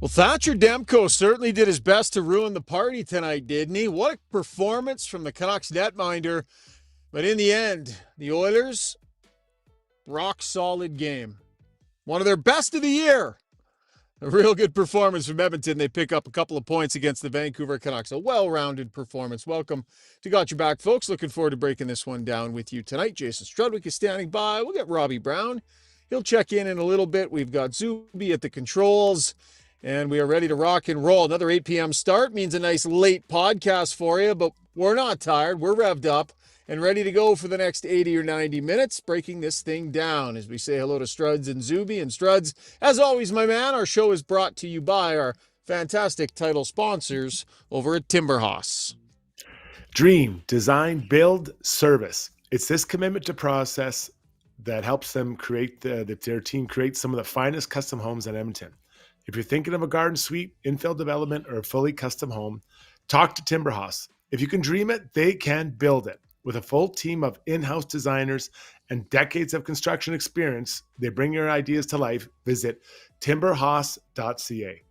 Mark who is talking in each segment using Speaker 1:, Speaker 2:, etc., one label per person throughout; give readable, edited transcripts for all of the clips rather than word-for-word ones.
Speaker 1: Well, Thatcher Demko certainly did his best to ruin the party tonight, didn't he? What a performance from the Canucks netminder. But in the end, the Oilers, rock solid game. One of their best of the year. A real good performance from Edmonton. They pick up a couple of points against the Vancouver Canucks. A well-rounded performance. Welcome to Got Your Back, folks. Looking forward to breaking this one down with you tonight. Jason Strudwick is standing by. We'll get Robbie Brown. He'll check in a little bit. We've got Zuby at the controls. And we are ready to rock and roll. Another 8 p.m. start means a nice late podcast for you, but we're not tired. We're revved up and ready to go for the next 80 or 90 minutes, breaking this thing down as we say hello to Struds and Zuby. And Struds, as always, my man, our show is brought to you by our fantastic title sponsors over at Timberhouse.
Speaker 2: Dream, design, build, service. It's this commitment to process that helps them create their team create some of the finest custom homes in Edmonton. If you're thinking of a garden suite, infill development, or a fully custom home, talk to Timberhouse. If you can dream it, they can build it. With a full team of in-house designers and decades of construction experience, they bring your ideas to life. Visit timberhouse.ca.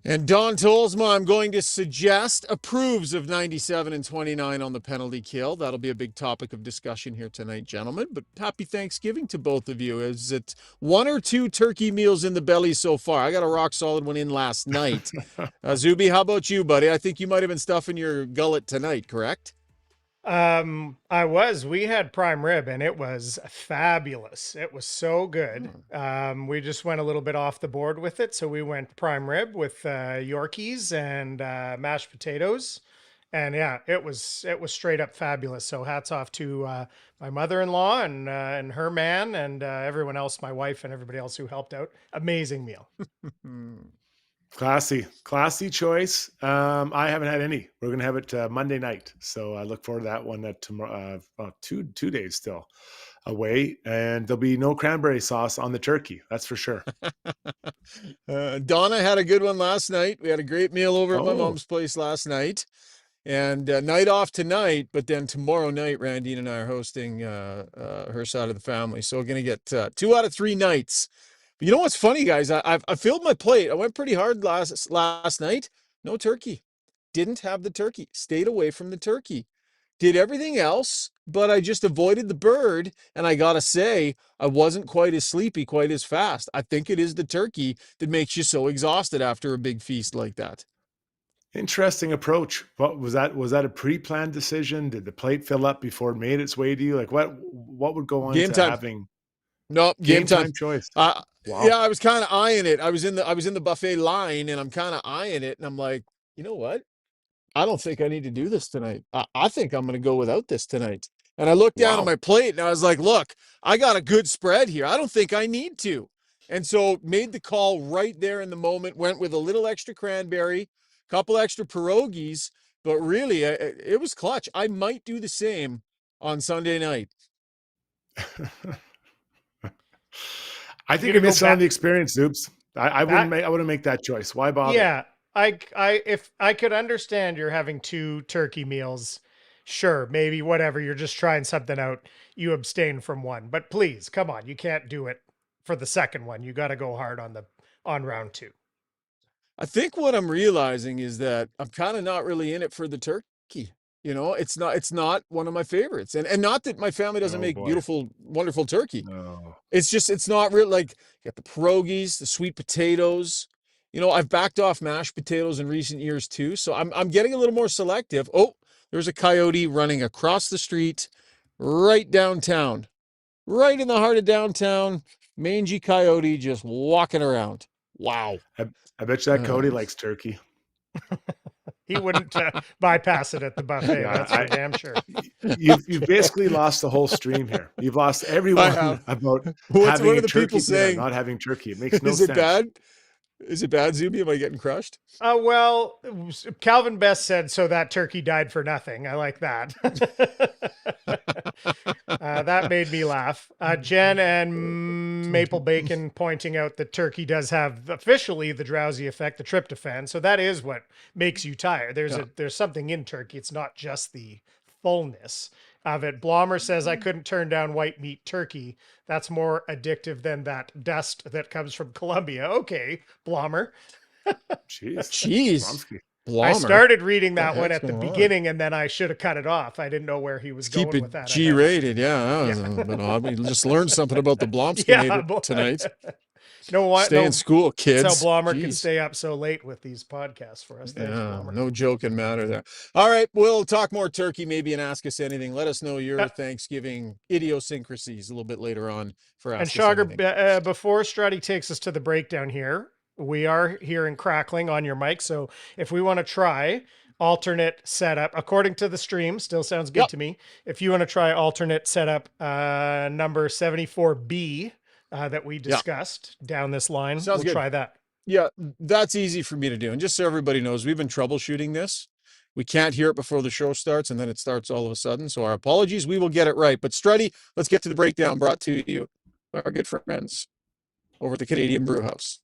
Speaker 1: And Don Tolsma, I'm going to suggest, approves of 97 and 29 on the penalty kill. That'll be a big topic of discussion here tonight, gentlemen. But happy Thanksgiving to both of you. Is it one or two turkey meals in the belly so far? I got a rock solid one in last night. Zuby, how about you, buddy? I think you might have been stuffing your gullet tonight, correct?
Speaker 3: We had prime rib and it was fabulous. It was so good. We just went a little bit off the board with it. So we went prime rib with, Yorkies and, mashed potatoes. And yeah, it was straight up fabulous. So hats off to, my mother-in-law and her man and, everyone else, my wife and everybody else who helped out. Amazing meal.
Speaker 2: Classy choice. I haven't had any. We're going to have it Monday night. So I look forward to that one tomorrow, 2 days still away. And there'll be no cranberry sauce on the turkey. That's for sure.
Speaker 1: Donna had a good one last night. We had a great meal over at my mom's place last night. And night off tonight, but then tomorrow night, Randy and I are hosting her side of the family. So we're going to get 2 out of 3 nights. But you know what's funny, guys? I filled my plate. I went pretty hard last night. No turkey. Didn't have the turkey. Stayed away from the turkey. Did everything else, but I just avoided the bird. And I got to say, I wasn't quite as sleepy, quite as fast. I think it is the turkey that makes you so exhausted after a big feast like that.
Speaker 2: Interesting approach. What was that? Was that a pre-planned decision? Did the plate fill up before it made its way to you? Like what would go on
Speaker 1: Game
Speaker 2: to
Speaker 1: time.
Speaker 2: having
Speaker 1: No, game time
Speaker 2: choice?
Speaker 1: Wow.
Speaker 2: Yeah,
Speaker 1: I was kind of eyeing it. I was in the buffet line, and I'm kind of eyeing it, and I'm like, you know what? I don't think I need to do this tonight. I think I'm going to go without this tonight. And I looked down at my plate, and I was like, look, I got a good spread here. I don't think I need to. And so made the call right there in the moment. Went with a little extra cranberry, couple extra pierogies, but really, it was clutch. I might do the same on Sunday night.
Speaker 2: I think if it's on the experience, Oops, I wouldn't make that choice. Why bother?
Speaker 3: Yeah, if I could understand you're having 2 turkey meals, sure, maybe whatever. You're just trying something out. You abstain from one, but please, come on, you can't do it for the second one. You got to go hard on round 2.
Speaker 1: I think what I'm realizing is that I'm kind of not really in it for the turkey. You know, it's not one of my favorites. And not that my family doesn't make beautiful, wonderful turkey.
Speaker 2: No.
Speaker 1: It's just, it's not real. Like, you got the pierogies, the sweet potatoes. You know, I've backed off mashed potatoes in recent years too. So I'm getting a little more selective. Oh, there's a coyote running across the street, right downtown, right in the heart of downtown. Mangy coyote just walking around. Wow.
Speaker 2: I bet you that coyote likes turkey.
Speaker 3: He wouldn't bypass it at the buffet.
Speaker 2: Yeah,
Speaker 3: that's for damn sure.
Speaker 2: You've basically lost the whole stream here. You've lost everyone about having a turkey dinner, not having turkey. It makes no sense.
Speaker 1: Is it bad? Is it bad, Zuby? Am I getting crushed?
Speaker 3: Well, Calvin Best said, so that turkey died for nothing. I like that. That made me laugh. Jen and Maple Bacon pointing out that turkey does have officially the drowsy effect, the tryptophan. So that is what makes you tired. There's something in turkey. It's not just the fullness. of it. Blommer says I couldn't turn down white meat turkey. That's more addictive than that dust that comes from Colombia. Okay, Blommer.
Speaker 2: Jeez.
Speaker 1: Jeez.
Speaker 2: Blomsky.
Speaker 3: I
Speaker 1: Blommer.
Speaker 3: started reading
Speaker 1: What
Speaker 3: that
Speaker 1: the
Speaker 3: one
Speaker 1: heck's
Speaker 3: at the
Speaker 1: going on?
Speaker 3: beginning, and then I should have cut it off. I didn't know where he was
Speaker 1: Let's keep
Speaker 3: going
Speaker 1: it
Speaker 3: with that.
Speaker 1: G-rated. Yeah, that was a bit odd. We just learned something about the
Speaker 3: Yeah,
Speaker 1: Blomskinator tonight.
Speaker 3: no, what?
Speaker 1: Stay in
Speaker 3: No,
Speaker 1: school,
Speaker 3: that's how
Speaker 1: kids.
Speaker 3: Blommer can
Speaker 1: Jeez.
Speaker 3: stay up so late with these podcasts for us. Thanks,
Speaker 1: Yeah,
Speaker 3: Blommer.
Speaker 1: no joking matter there. All right, we'll talk more turkey maybe and ask us anything. Let us know your Thanksgiving idiosyncrasies a little bit later on for
Speaker 3: And
Speaker 1: Ask Us Anything.
Speaker 3: Schauger, before Struddy takes us to the breakdown here, we are hearing crackling on your mic. So if we want to try alternate setup, according to the stream, still sounds good
Speaker 1: Yep.
Speaker 3: to me. If you want to try alternate setup number 74B that we discussed down this line,
Speaker 1: Sounds
Speaker 3: we'll
Speaker 1: good.
Speaker 3: try that.
Speaker 1: Yeah, that's easy for me to do. And just so everybody knows, we've been troubleshooting this. We can't hear it before the show starts, and then it starts all of a sudden. So our apologies. We will get it right. But Struddy, let's get to the breakdown brought to you by our good friends over at the Canadian Brew House.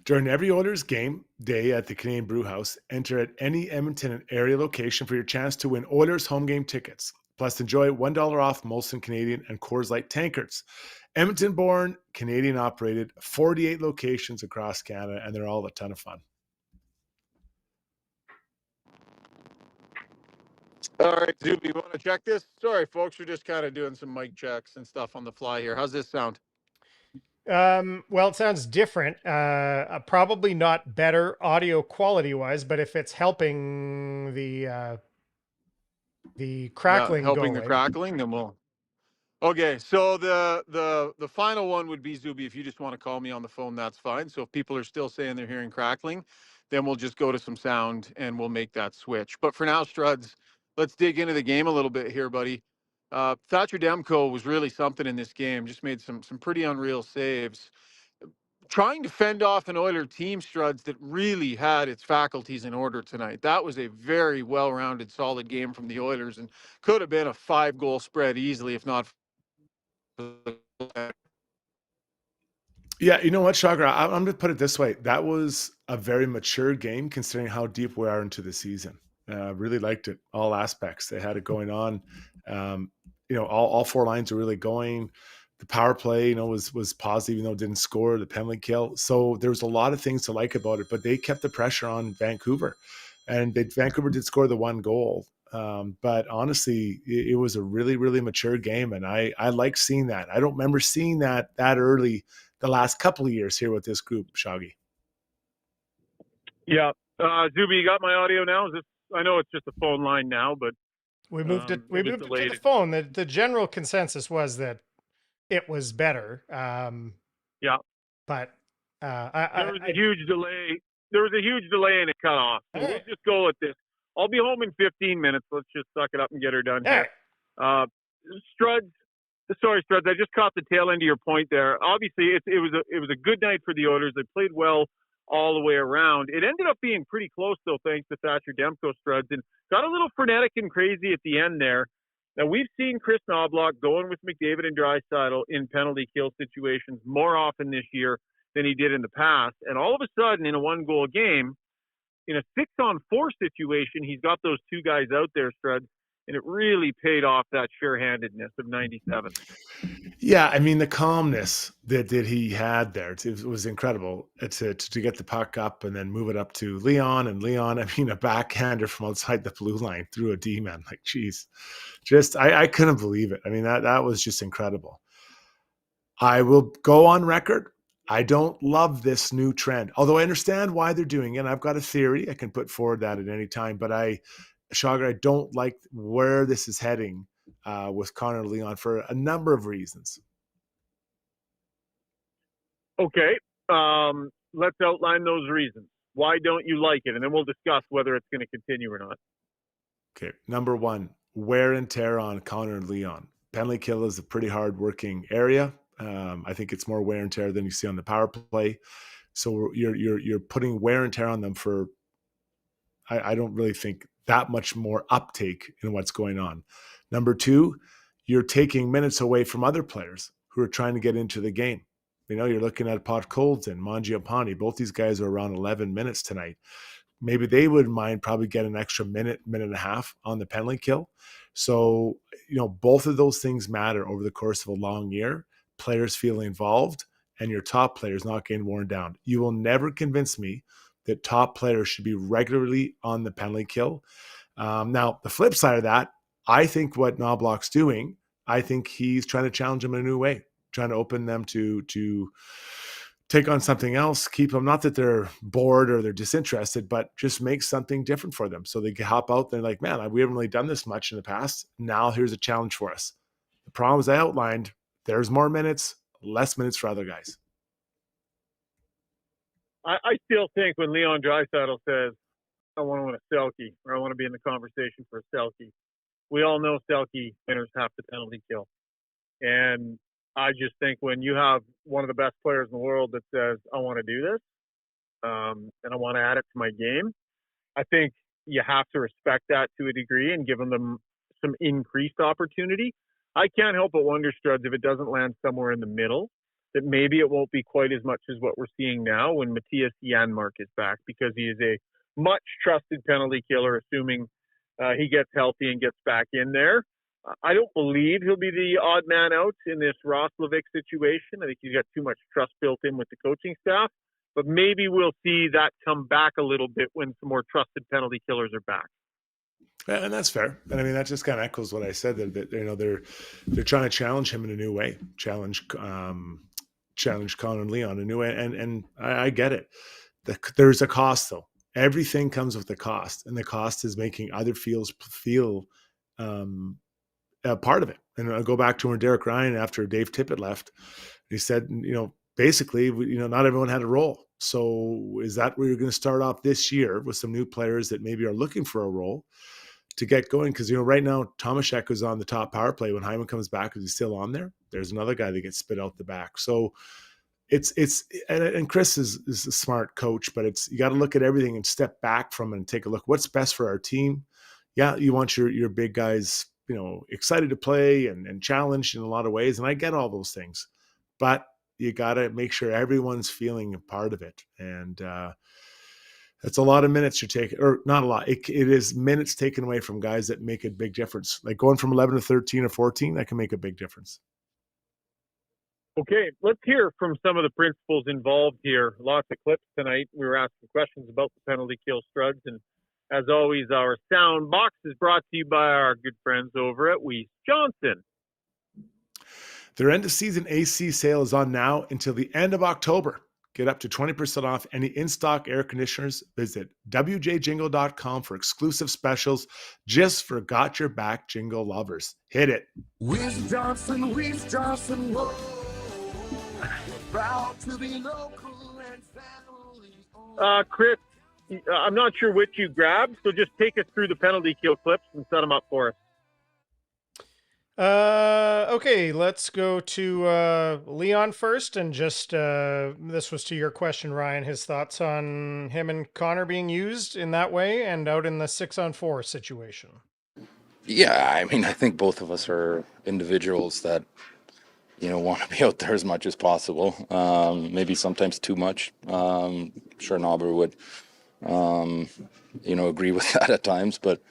Speaker 2: During every Oilers game day at the Canadian Brew House, enter at any Edmonton and area location for your chance to win Oilers home game tickets. Plus, enjoy $1 off Molson Canadian and Coors Light tankards. Edmonton-born, Canadian-operated, 48 locations across Canada, and they're all a ton of fun.
Speaker 1: All right, Zuby, you want to check this? Sorry, folks, we're just kind of doing some mic checks and stuff on the fly here. How's this sound?
Speaker 3: Well, it sounds different. Probably not better audio quality wise, but if it's helping the crackling,
Speaker 1: helping
Speaker 3: go
Speaker 1: the
Speaker 3: away.
Speaker 1: crackling, then we'll. Okay, so the final one would be Zuby. If you just want to call me on the phone, that's fine. So if people are still saying they're hearing crackling, then we'll just go to some sound and we'll make that switch. But for now, Struds, let's dig into the game a little bit here, buddy. Thatcher Demko was really something in this game. Just made some pretty unreal saves. Trying to fend off an Oiler team, Struds, that really had its faculties in order tonight. That was a very well-rounded, solid game from the Oilers and could have been a 5-goal spread easily, if not.
Speaker 2: Yeah, you know what, Chagra? I'm going to put it this way. That was a very mature game considering how deep we are into the season. Really liked it, all aspects. They had it going on. All four lines are really going. The power play, was positive, even though it didn't score, the penalty kill. So there was a lot of things to like about it, but they kept the pressure on Vancouver. And Vancouver did score the one goal. But honestly, it was a really, really mature game. And I like seeing that. I don't remember seeing that early the last couple of years here with this group, Shaggy.
Speaker 4: Yeah. Zuby, you got my audio now? I know it's just a phone line now, but
Speaker 3: we moved it to the phone. The general consensus was that it was better.
Speaker 4: Yeah.
Speaker 3: But
Speaker 4: there was a huge delay. There was a huge delay and it cut off. So we'll just go with this. I'll be home in 15 minutes. Let's just suck it up and get her done here. Struds, I just caught the tail end of your point there. Obviously, it was a good night for the Oilers. They played well all the way around. It ended up being pretty close, though, thanks to Thatcher Demko, Struds, and got a little frenetic and crazy at the end there. Now, we've seen Chris Knobloch going with McDavid and Draisaitl in penalty kill situations more often this year than he did in the past. And all of a sudden, in a one-goal game, in a 6-on-4 situation, he's got those two guys out there, Struds, and it really paid off that sure-handedness of 97.
Speaker 2: Yeah, I mean, the calmness that he had there, it was incredible to get the puck up and then move it up to Leon. And Leon, I mean, a backhander from outside the blue line through a D-man. Like, geez, I couldn't believe it. I mean, that was just incredible. I will go on record. I don't love this new trend, although I understand why they're doing it. I've got a theory. I can put forward that at any time, but Chaga, I don't like where this is heading with Connor and Leon for a number of reasons.
Speaker 4: Okay. Let's outline those reasons. Why don't you like it? And then we'll discuss whether it's going to continue or not.
Speaker 2: Okay. Number one, wear and tear on Connor and Leon. Penalty kill is a pretty hard working area. I think it's more wear and tear than you see on the power play. So you're putting wear and tear on them for, I don't really think that much more uptake in what's going on. Number two, you're taking minutes away from other players who are trying to get into the game. You're looking at Podkolzin and Mangiapane. Both these guys are around 11 minutes tonight. Maybe they wouldn't mind probably getting an extra minute and a half on the penalty kill. So, both of those things matter over the course of a long year. Players feeling involved and your top players not getting worn down. You will never convince me that top players should be regularly on the penalty kill. Now, the flip side of that, I think what Knobloch's doing, I think he's trying to challenge them in a new way, trying to open them to take on something else, keep them, not that they're bored or they're disinterested, but just make something different for them. So they can hop out there like, man, we haven't really done this much in the past. Now here's a challenge for us. The problems I outlined, there's more minutes, less minutes for other guys.
Speaker 4: I still think when Leon Draisaitl says, I want to win a Selke, or I want to be in the conversation for a Selke, we all know Selke winners have the penalty kill. And I just think when you have one of the best players in the world that says, I want to do this, and I want to add it to my game, I think you have to respect that to a degree and give them some increased opportunity. I can't help but wonder, Struds, if it doesn't land somewhere in the middle, that maybe it won't be quite as much as what we're seeing now when Matthias Janmark is back, because he is a much trusted penalty killer, assuming he gets healthy and gets back in there. I don't believe he'll be the odd man out in this Roslovic situation. I think he's got too much trust built in with the coaching staff. But maybe we'll see that come back a little bit when some more trusted penalty killers are back.
Speaker 2: And that's fair. And I mean, that just kind of echoes what I said, that they're trying to challenge him in a new way, challenge Connor and Leon in a new way. And I get it. There's a cost though. Everything comes with the cost, and the cost is making other feel a part of it. And I'll go back to when Derek Ryan, after Dave Tippett left, he said, basically, not everyone had a role. So is that where you're going to start off this year with some new players that maybe are looking for a role to get going? Because, right now, Tomasek was on the top power play. When Hyman comes back, is he still on there? There's another guy that gets spit out the back. So and Chris is a smart coach, but you got to look at everything and step back from it and take a look. What's best for our team? Yeah, you want your big guys, excited to play and challenged in a lot of ways. And I get all those things, but you got to make sure everyone's feeling a part of it. And that's a lot of minutes you're taking, or not a lot. It is minutes taken away from guys that make a big difference. Like going from 11 to 13 or 14, that can make a big difference.
Speaker 4: Okay, let's hear from some of the principals involved here. Lots of clips tonight. We were asking questions about the penalty kill, Struds. And as always, our sound box is brought to you by our good friends over at Weiss Johnson.
Speaker 2: Their end-of-season AC sale is on now until the end of October. Get up to 20% off any in-stock air conditioners. Visit wjjingle.com for exclusive specials just for Got Your Back Jingle lovers. Hit it.
Speaker 5: Weiss Johnson, whoa. Proud to be local and family.
Speaker 4: Chris, I'm not sure which you grabbed, so just take us through the penalty kill clips and set them up for us.
Speaker 3: Okay, let's go to Leon first, and just this was to your question, Ryan, his thoughts on him and Connor being used in that way and out in the 6-on-4 situation.
Speaker 6: Yeah, I mean, I think both of us are individuals that want to be out there as much as possible. Maybe sometimes too much. Sure, Nobber would agree with that at times, but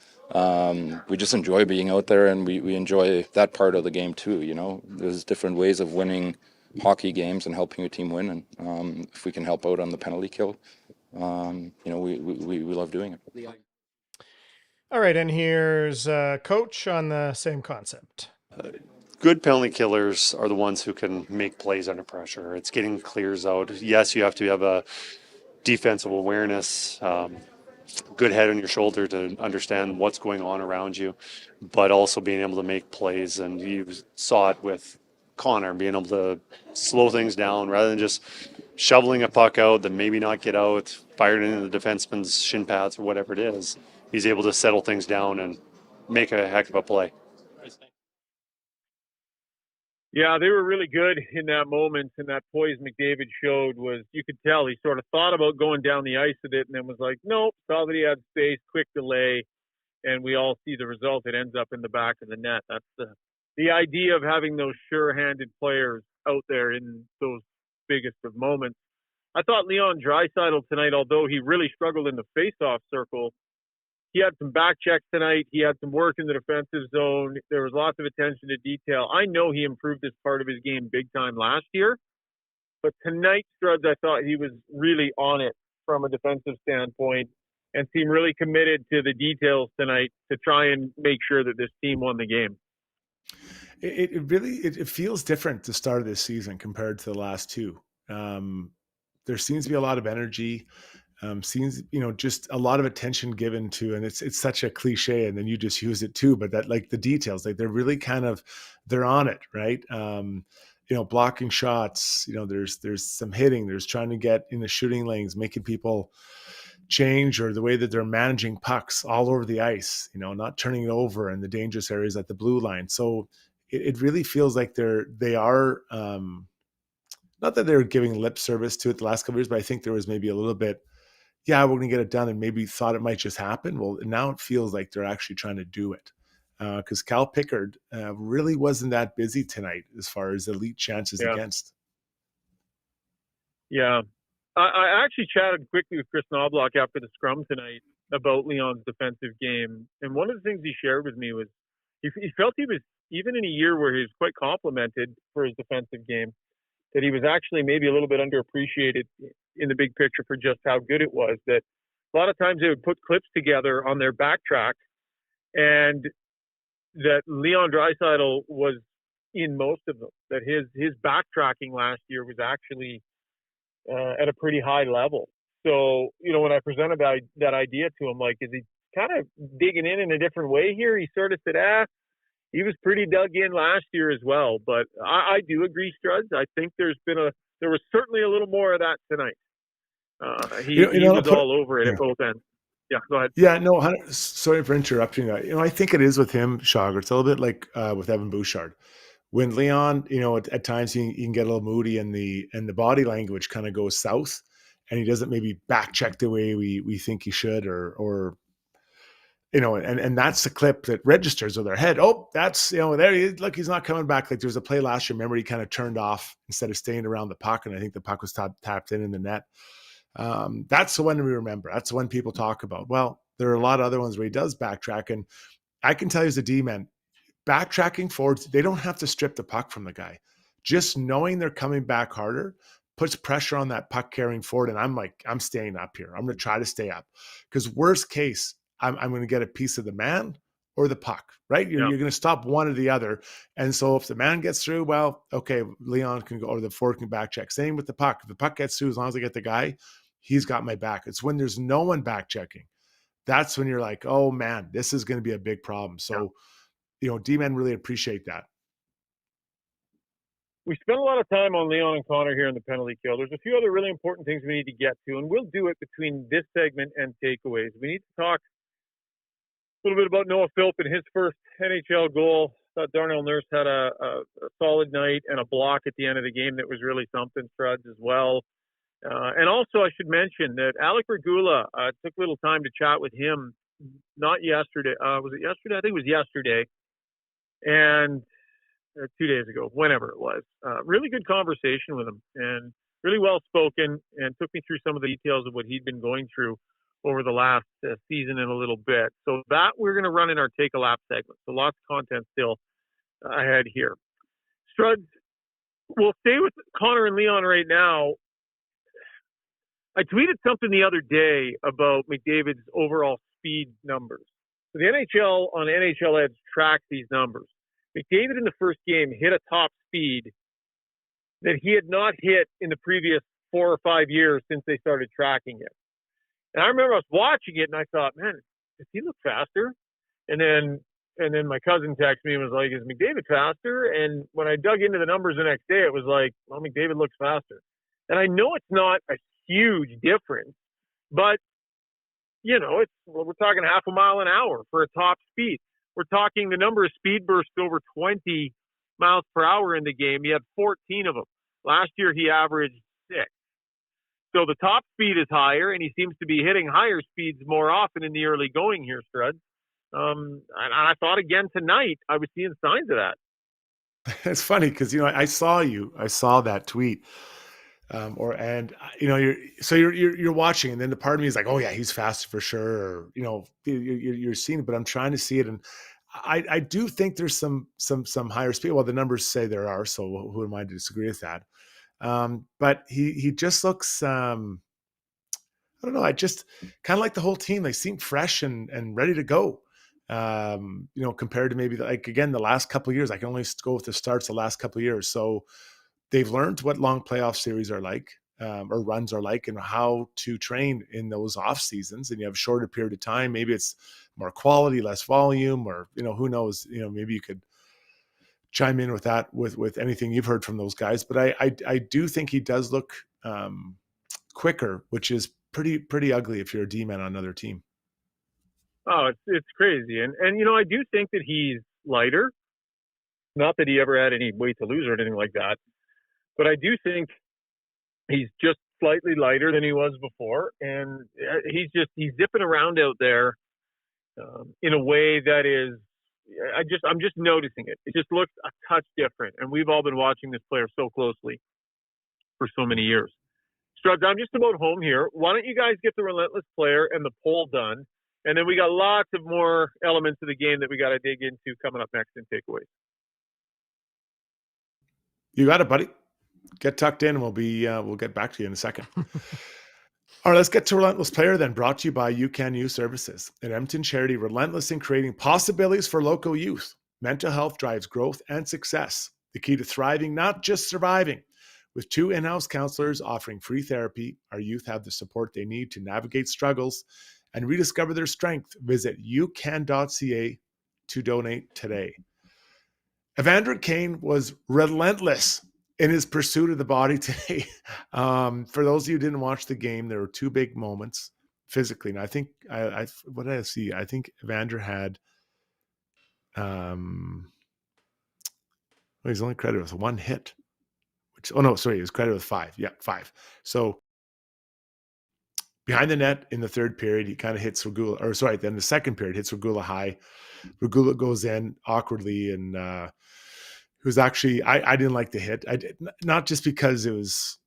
Speaker 6: we just enjoy being out there, and we enjoy that part of the game too. There's different ways of winning hockey games and helping your team win, and if we can help out on the penalty kill, we love doing it.
Speaker 3: All right, and here's Coach on the same concept.
Speaker 7: Good penalty killers are the ones who can make plays under pressure. It's getting clears out. Yes, you have to have a defensive awareness, good head on your shoulder to understand what's going on around you, but also being able to make plays. And you saw it with Connor, being able to slow things down rather than just shoveling a puck out that maybe not get out, fired into the defenseman's shin pads or whatever it is. He's able to settle things down and make a heck of a play.
Speaker 4: Yeah, they were really good in that moment, and that poise McDavid showed was, you could tell he sort of thought about going down the ice with it and then was like, nope, saw that he had space, quick delay, and we all see the result. It ends up in the back of the net. That's the idea of having those sure-handed players out there in those biggest of moments. I thought Leon Draisaitl tonight, although he really struggled in the face-off circle, he had some back checks tonight. He had some work in the defensive zone. There was lots of attention to detail. I know he improved this part of his game big time last year, but tonight, Struds, I thought he was really on it from a defensive standpoint and seemed really committed to the details tonight to try and make sure that this team won the game.
Speaker 2: It really feels different the start of this season compared to the last two. There seems to be a lot of energy. Seems, just a lot of attention given to, and it's such a cliche, and then you just use it too, but that, like, the details, like, they're really they're on it, right? Blocking shots, there's some hitting, there's trying to get in the shooting lanes, making people change, or the way that they're managing pucks all over the ice, not turning it over in the dangerous areas at the blue line. So it really feels like they are, not that they're giving lip service to it the last couple of years, but I think there was maybe a little bit, yeah, we're going to get it done, and maybe thought it might just happen. Well, now it feels like they're actually trying to do it, because Cal Pickard really wasn't that busy tonight as far as elite chances against.
Speaker 4: Yeah. I actually chatted quickly with Chris Knobloch after the scrum tonight about Leon's defensive game. And one of the things he shared with me was he felt he was, even in a year where he was quite complimented for his defensive game, that he was actually maybe a little bit underappreciated in the big picture for just how good it was. That a lot of times they would put clips together on their backtrack, and that Leon Draisaitl was in most of them. That his backtracking last year was actually at a pretty high level. So, when I presented that idea to him, like, is he kind of digging in a different way here? He sort of said, he was pretty dug in last year as well. But I do agree, Struds. I think there was certainly a little more of that tonight. He was all over it at both ends. Yeah, go ahead.
Speaker 2: Yeah, no, sorry for interrupting that. I think it is with him, Shogger. It's a little bit like with Evan Bouchard. When Leon, at times he can get a little moody, and the body language kind of goes south, and he doesn't maybe back check the way we think he should, or and that's the clip that registers with our head. Oh, that's, there he is. Look, he's not coming back. Like, there was a play last year, remember, he kind of turned off instead of staying around the puck, and I think the puck was tapped in the net. That's the one we remember. That's the one people talk about. Well, there are a lot of other ones where he does backtrack, and I can tell you as a D-man, backtracking forwards, they don't have to strip the puck from the guy. Just knowing they're coming back harder puts pressure on that puck carrying forward, and I'm staying up here. I'm going to try to stay up, because worst case, I'm going to get a piece of the man or the puck, right? You're going to stop one or the other. And so if the man gets through, well, okay, Leon can go, or the forward can back check. Same with the puck. If the puck gets through, as long as I get the guy, he's got my back. It's when there's no one back checking. That's when you're like, oh man, this is going to be a big problem. So, D-men really appreciate that.
Speaker 4: We spent a lot of time on Leon and Connor here in the penalty kill. There's a few other really important things we need to get to, and we'll do it between this segment and takeaways. We need to talk a little bit about Noah Philp and his first NHL goal. I thought Darnell Nurse had a solid night and a block at the end of the game that was really something, Struds, as well. And also, I should mention that Alec Regula, took a little time to chat with him, not yesterday. Was it yesterday? I think it was yesterday. And 2 days ago, whenever it was. Really good conversation with him, and really well spoken, and took me through some of the details of what he'd been going through over the last season in a little bit. So that we're going to run in our Take a Lap segment. So lots of content still ahead here. Struds, we'll stay with Connor and Leon right now. I tweeted something the other day about McDavid's overall speed numbers. So the NHL on NHL Edge tracks these numbers. McDavid in the first game hit a top speed that he had not hit in the previous 4 or 5 years since they started tracking it. And I remember I was watching it and I thought, man, does he look faster? And then my cousin texted me and was like, is McDavid faster? And when I dug into the numbers the next day, it was like, well, McDavid looks faster. And I know it's not a huge difference, but we're talking half a mile an hour for a top speed. We're talking the number of speed bursts over 20 miles per hour in the game. He had 14 of them. Last year, he averaged 6. So the top speed is higher, and he seems to be hitting higher speeds more often in the early going here, Strud. And I thought again tonight, I was seeing signs of that.
Speaker 2: It's funny because, I saw that tweet. You're watching, and then the part of me is like, oh yeah, he's fast for sure, or you're seeing it, but I'm trying to see it, and I do think there's some higher speed. Well, the numbers say there are, so who am I to disagree with that? But he just looks. I don't know. I just kind of like the whole team. They seem fresh and ready to go. Compared to maybe again the last couple of years. I can only go with the starts the last couple of years. So they've learned what long playoff series are like, or runs are like, and how to train in those off seasons. And you have a shorter period of time. Maybe it's more quality, less volume, or who knows. Maybe you could chime in with that with anything you've heard from those guys. But I do think he does look quicker, which is pretty ugly if you're a D-man on another team.
Speaker 4: Oh, it's crazy. And I do think that he's lighter. Not that he ever had any weight to lose or anything like that. But I do think he's just slightly lighter than he was before. And he's zipping around out there in a way that is, I'm just noticing it. It just looks a touch different. And we've all been watching this player so closely for so many years. Struds, I'm just about home here. Why don't you guys get the Relentless Player and the poll done? And then we got lots of more elements of the game that we got to dig into coming up next in takeaways.
Speaker 2: You got it, buddy. Get tucked in, and we'll get back to you in a second. All right, let's get to Relentless Player then, brought to you by UCAN Services, an Edmonton charity relentless in creating possibilities for local youth. Mental health drives growth and success. The key to thriving, not just surviving. With 2 in-house counselors offering free therapy, our youth have the support they need to navigate struggles and rediscover their strength. Visit ucan.ca to donate today. Evander Kane was relentless in his pursuit of the body today. For those of you who didn't watch the game, there were 2 big moments physically. And I think, what did I see? I think Evander had, he's only credited with 1 hit. He was credited with 5. Yeah, 5. So behind the net in the third period, he kind of hits Regula, then the second period hits Regula high. Regula goes in awkwardly, and it was actually, I didn't like the hit. I did not just because it was,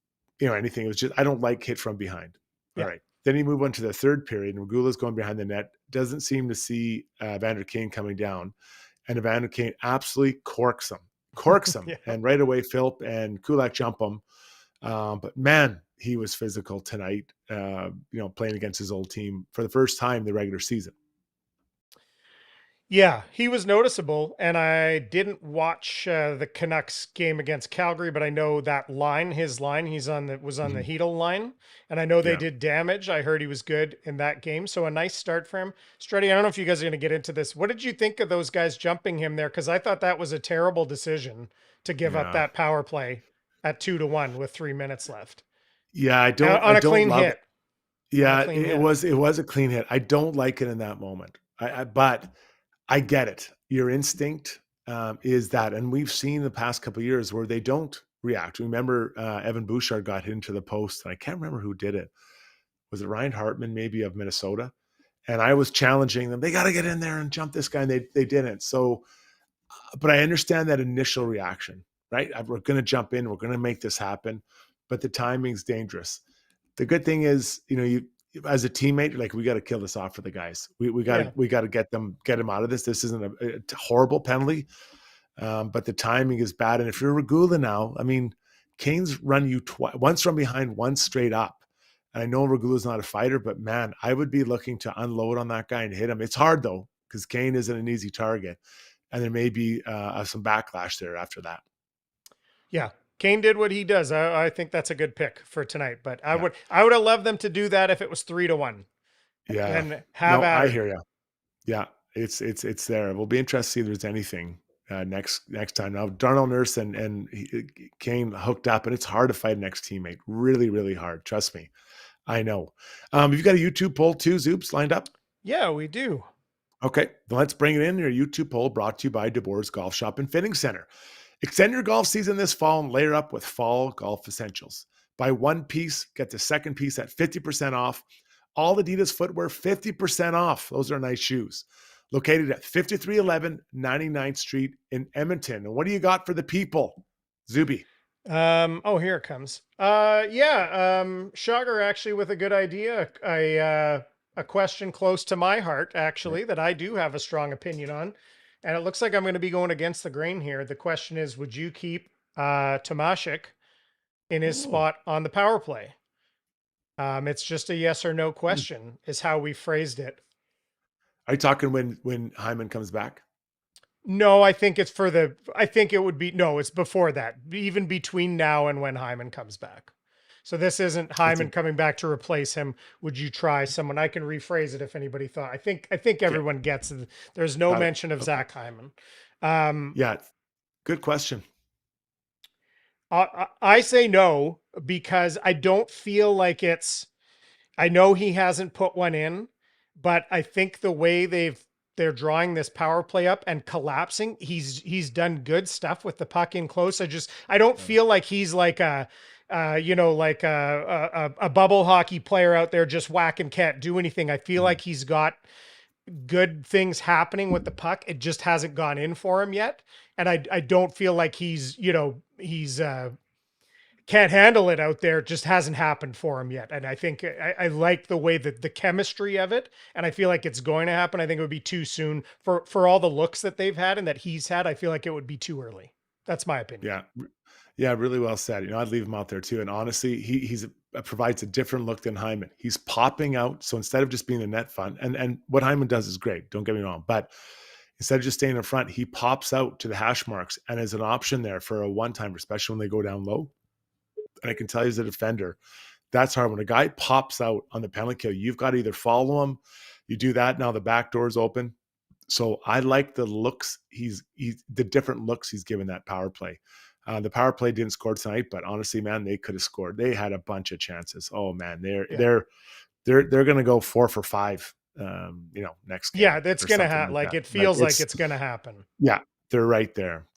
Speaker 2: anything. It was just, I don't like hit from behind. Yeah. All right. Then you move on to the third period, and Regula's going behind the net. Doesn't seem to see Evander Kane coming down, and Evander Kane absolutely corks him. Yeah. And right away Philp and Kulak jump him. But man, he was physical tonight, playing against his old team for the first time in the regular season.
Speaker 3: Yeah, he was noticeable, and I didn't watch the Canucks game against Calgary, but I know that line, his line, was on the Hedl line, and I know they did damage. I heard he was good in that game, so a nice start for him. Struddy, I don't know if you guys are going to get into this. What did you think of those guys jumping him there? Because I thought that was a terrible decision to give up that power play at 2-1 with 3 minutes left.
Speaker 2: Yeah, I don't
Speaker 3: on a clean hit.
Speaker 2: It. Yeah, it was a clean hit. I don't like it in that moment. But I get it. Your instinct is that, and we've seen the past couple of years where they don't react. Remember, Evan Bouchard got hit into the post, and I can't remember who did it. Was it Ryan Hartman, maybe, of Minnesota? And I was challenging them. They got to get in there and jump this guy, and they didn't. So, but I understand that initial reaction, right? We're going to jump in. We're going to make this happen, but the timing's dangerous. The good thing is, you as a teammate, you're like, we got to kill this off for the guys. We got to get them out of this. This isn't a horrible penalty, but the timing is bad. And if you're Regula now, I mean, Kane's run you once from behind, once straight up. And I know Regula's not a fighter, but man, I would be looking to unload on that guy and hit him. It's hard though, because Kane isn't an easy target, and there may be some backlash there after that.
Speaker 3: Yeah. Kane did what he does. I think that's a good pick for tonight, but I would have loved them to do that if it was 3-1.
Speaker 2: Yeah.
Speaker 3: And have at
Speaker 2: I hear you. Yeah. It's there. We'll be interested to see if there's anything next time. Now, Darnell Nurse and Kane hooked up, and it's hard to fight an ex-teammate. Really, really hard. Trust me. I know. You've got a YouTube poll too, Zoops, lined up?
Speaker 3: Yeah, we do.
Speaker 2: Okay. Then let's bring it in. Your YouTube poll brought to you by DeBoer's Golf Shop and Fitting Center. Extend your golf season this fall and layer up with fall golf essentials. Buy one piece, get the second piece at 50% off. All Adidas footwear, 50% off. Those are nice shoes. Located at 5311 99th Street in Edmonton. And what do you got for the people, Zuby?
Speaker 3: Oh, here it comes. Shogger actually with a good idea. A question close to my heart, actually, that I do have a strong opinion on. And it looks like I'm going to be going against the grain here. The question is, would you keep Tomasek in his spot on the power play? It's just a yes or no question, is how we phrased it.
Speaker 2: Are you talking when Hyman comes back?
Speaker 3: No, I think it's it's before that, even between now and when Hyman comes back. So this isn't Hyman coming back to replace him. Would you try someone? I can rephrase it if anybody thought. I think everyone gets it. There's no mention of Zach Hyman.
Speaker 2: Yeah, good question.
Speaker 3: I say no because I don't feel like I know he hasn't put one in, but I think the way they're drawing this power play up and collapsing, he's done good stuff with the puck in close. I don't feel like he's like a bubble hockey player out there just whacking, can't do anything. I feel like he's got good things happening with the puck. It just hasn't gone in for him yet. And I don't feel like he's can't handle it out there. It just hasn't happened for him yet. And I think I like the way that the chemistry of it, and I feel like it's going to happen. I think it would be too soon for all the looks that they've had and that he's had. I feel like it would be too early. That's my opinion.
Speaker 2: Yeah, really well said. I'd leave him out there too. And honestly, he provides a different look than Hyman. He's popping out. So instead of just being the net front, and what Hyman does is great, don't get me wrong, but instead of just staying in front, he pops out to the hash marks and is an option there for a one-timer, especially when they go down low. And I can tell you as a defender, that's hard. When a guy pops out on the penalty kill, you've got to either follow him. You do that, now the back door's open. So I like the looks. The different looks he's given that power play. The power play didn't score tonight, but honestly, man, they could have scored. They had a bunch of chances. Oh man, they're going to go 4 for 5. Next game.
Speaker 3: Yeah, that's going to happen. Like it feels like it's going to happen.
Speaker 2: Yeah, they're right there.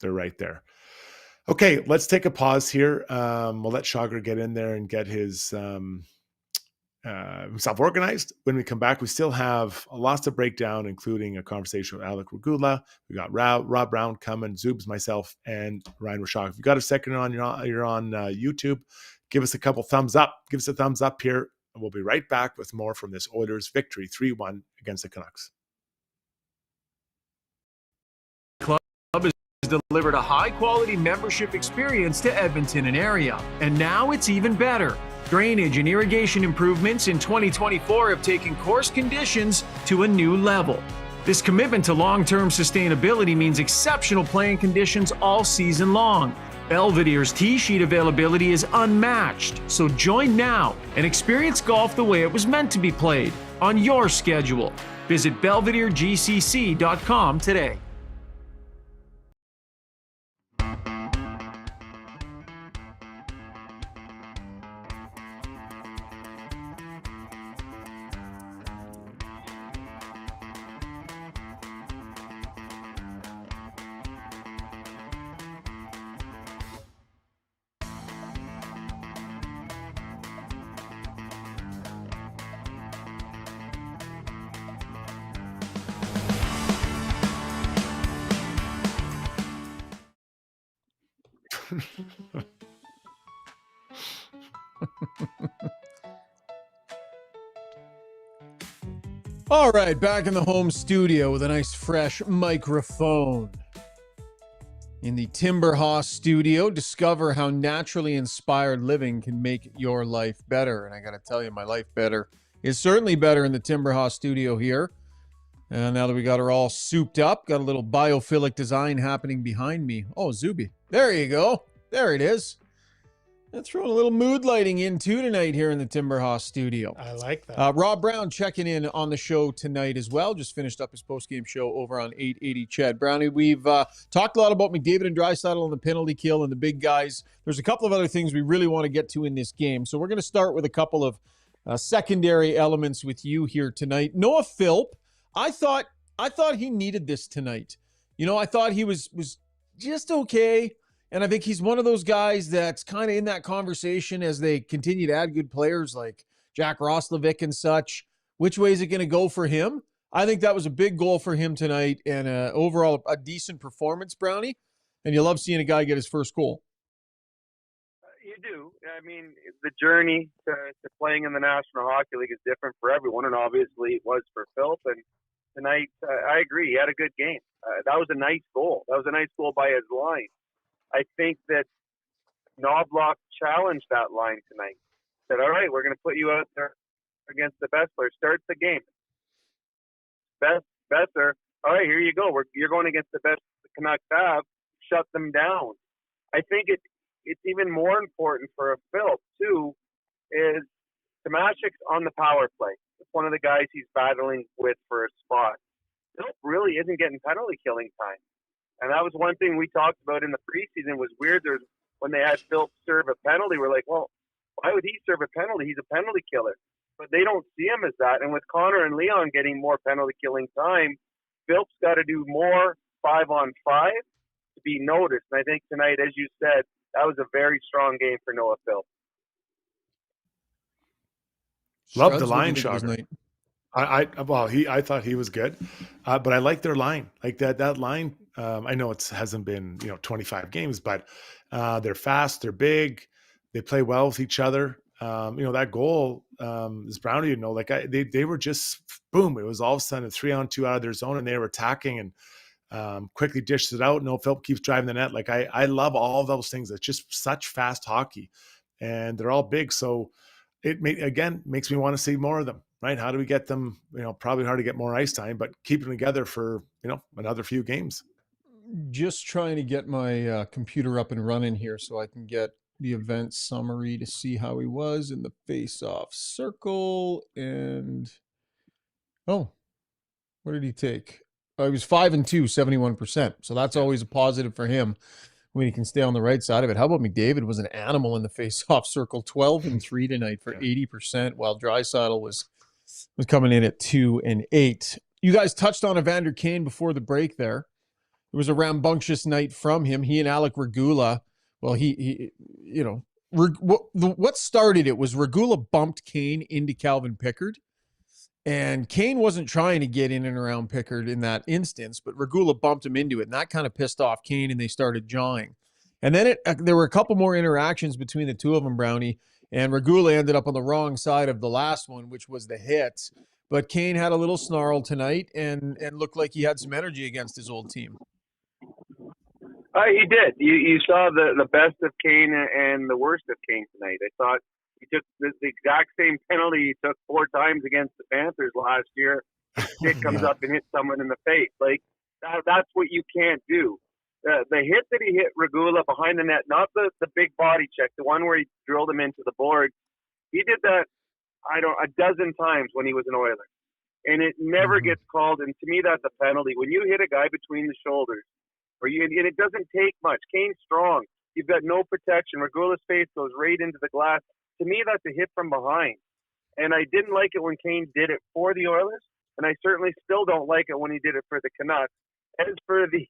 Speaker 2: Okay, let's take a pause here. We'll let Shogger get in there and get his himself organized. When we come back, we still have lots to break down, including a conversation with Alec Regula. We got Rob Brown coming, Zoobs, myself, and Ryan Rishaug. If you got a second you're on YouTube, give us a couple thumbs up. Give us a thumbs up here, and we'll be right back with more from this Oilers victory 3-1 against the Canucks.
Speaker 8: Delivered a high-quality membership experience to Edmonton and area. And now it's even better. Drainage and irrigation improvements in 2024 have taken course conditions to a new level. This commitment to long-term sustainability means exceptional playing conditions all season long. Belvedere's tee sheet availability is unmatched, so join now and experience golf the way it was meant to be played, on your schedule. Visit belvederegcc.com today.
Speaker 1: All right, back in the home studio with a nice fresh microphone. In the Timber Hoss studio, discover how naturally inspired living can make your life better. And I got to tell you, my life better is certainly better in the Timber Hoss studio here. And now that we got her all souped up, got a little biophilic design happening behind me. Oh, Zuby. There you go. There it is. And throwing a little mood lighting in too tonight here in the Timber Hoss studio.
Speaker 3: I like that.
Speaker 1: Rob Brown checking in on the show tonight as well. Just finished up his post-game show over on 880 Chad. Brownie, we've talked a lot about McDavid and Draisaitl on the penalty kill and the big guys. There's a couple of other things we really want to get to in this game. So we're going to start with a couple of secondary elements with you here tonight. Noah Philp, I thought he needed this tonight. I thought he was just okay. And I think he's one of those guys that's kind of in that conversation as they continue to add good players like Jack Roslovic and such. Which way is it going to go for him? I think that was a big goal for him tonight and overall a decent performance, Brownie. And you love seeing a guy get his first goal.
Speaker 9: You do. I mean, the journey to playing in the National Hockey League is different for everyone, and obviously it was for Philp. And tonight, I agree, he had a good game. That was a nice goal. That was a nice goal by his line. I think that Knobloch challenged that line tonight. Said, all right, we're going to put you out there against the best player. Start the game. Besser, all right, here you go. You're going against the best the Canucks have. Shut them down. I think it's even more important for a Philp, too, is Tomasek's on the power play. It's one of the guys he's battling with for a spot. Philp really isn't getting penalty killing time. And that was one thing we talked about in the preseason was weird. When they had Philp serve a penalty, we're like, well, why would he serve a penalty? He's a penalty killer. But they don't see him as that. And with Connor and Leon getting more penalty killing time, Philp's got to do more 5-on-5 to be noticed. And I think tonight, as you said, that was a very strong game for Noah Philp.
Speaker 2: Love the line shot. I thought he was good, but I like their line. Like that line. I know it hasn't been 25 games, but they're fast, they're big, they play well with each other. That goal is Brownie. They were just boom. It was all of a sudden a 3-on-2 out of their zone, and they were attacking and quickly dished it out. No, Philp keeps driving the net. Like I love all of those things. It's just such fast hockey, and they're all big. So it makes me want to see more of them. Right? How do we get them? Probably hard to get more ice time, but keep them together for another few games.
Speaker 1: Just trying to get my computer up and running here so I can get the event summary to see how he was in the face-off circle. And what did he take? He was 5-2, 71%. So that's always a positive for him when he can stay on the right side of it. How about McDavid was an animal in the face-off circle, 12-3 tonight for 80%, while Draisaitl was coming in at 2-8. You guys touched on Evander Kane before the break there. It was a rambunctious night from him. He and Alec Regula. Well, what started it was Regula bumped Kane into Calvin Pickard, and Kane wasn't trying to get in and around Pickard in that instance, but Regula bumped him into it, and that kind of pissed off Kane, and they started jawing. And then there were a couple more interactions between the two of them, Brownie, and Regula ended up on the wrong side of the last one, which was the hit. But Kane had a little snarl tonight and looked like he had some energy against his old team.
Speaker 9: He did. You saw the best of Kane and the worst of Kane tonight. I thought he took the exact same penalty he took 4 times against the Panthers last year. Stick comes up and hits someone in the face. Like that's what you can't do. The hit that he hit Regula behind the net, not the big body check, the one where he drilled him into the board. He did that, a dozen times when he was an Oiler. And it never gets called. And to me, that's a penalty. When you hit a guy between the shoulders, and it doesn't take much. Kane's strong. You've got no protection. Regula's face goes right into the glass. To me, that's a hit from behind. And I didn't like it when Kane did it for the Oilers, and I certainly still don't like it when he did it for the Canucks. As for the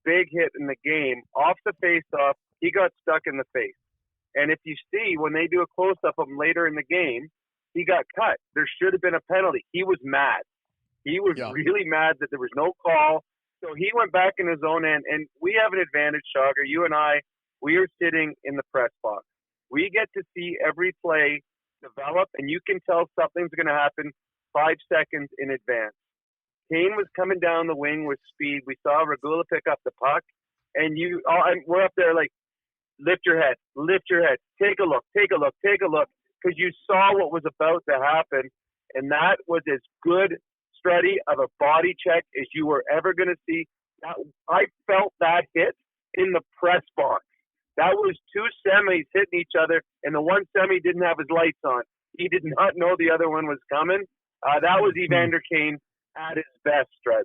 Speaker 9: big hit in the game, off the face-off, he got stuck in the face. And if you see, when they do a close-up of him later in the game, he got cut. There should have been a penalty. He was mad. He was really mad that there was no call. So he went back in his own end, and we have an advantage, Shogger. You and I, we are sitting in the press box. We get to see every play develop, and you can tell something's going to happen 5 seconds in advance. Kane was coming down the wing with speed. We saw Regula pick up the puck, and we're up there like, lift your head, take a look, because you saw what was about to happen, and that was as good study of a body check as you were ever going to see. I felt that hit in the press box. That was 2 semis hitting each other, and the one semi didn't have his lights on. He did not know the other one was coming. That was Evander Kane at his best, Strud.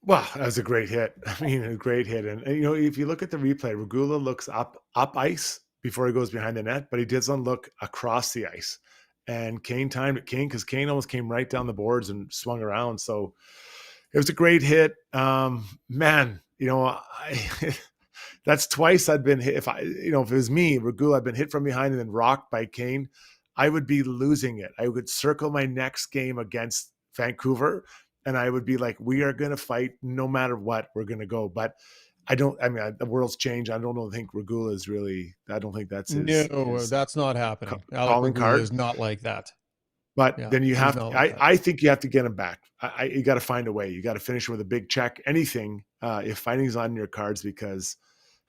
Speaker 2: Well, that was a great hit. I mean, a great hit. And if you look at the replay, Regula looks up ice before he goes behind the net, but he doesn't look across the ice. And Kane timed it. Because Kane almost came right down the boards and swung around. So it was a great hit. That's twice I'd been hit. If it was me, Regula, I'd been hit from behind and then rocked by Kane, I would be losing it. I would circle my next game against Vancouver, and I would be like, we are going to fight no matter what, we're going to go. But I mean, the world's changed. I don't think Regula is really. I don't think that's
Speaker 1: No, that's not happening. Alec
Speaker 2: calling
Speaker 1: Regula
Speaker 2: card.
Speaker 1: is not like that.
Speaker 2: But
Speaker 1: Yeah,
Speaker 2: then you
Speaker 1: he's
Speaker 2: have
Speaker 1: not
Speaker 2: to,
Speaker 1: like that.
Speaker 2: I think you have to get him back. You got to find a way. You got to finish with a big check, anything, if fighting's on your cards, because,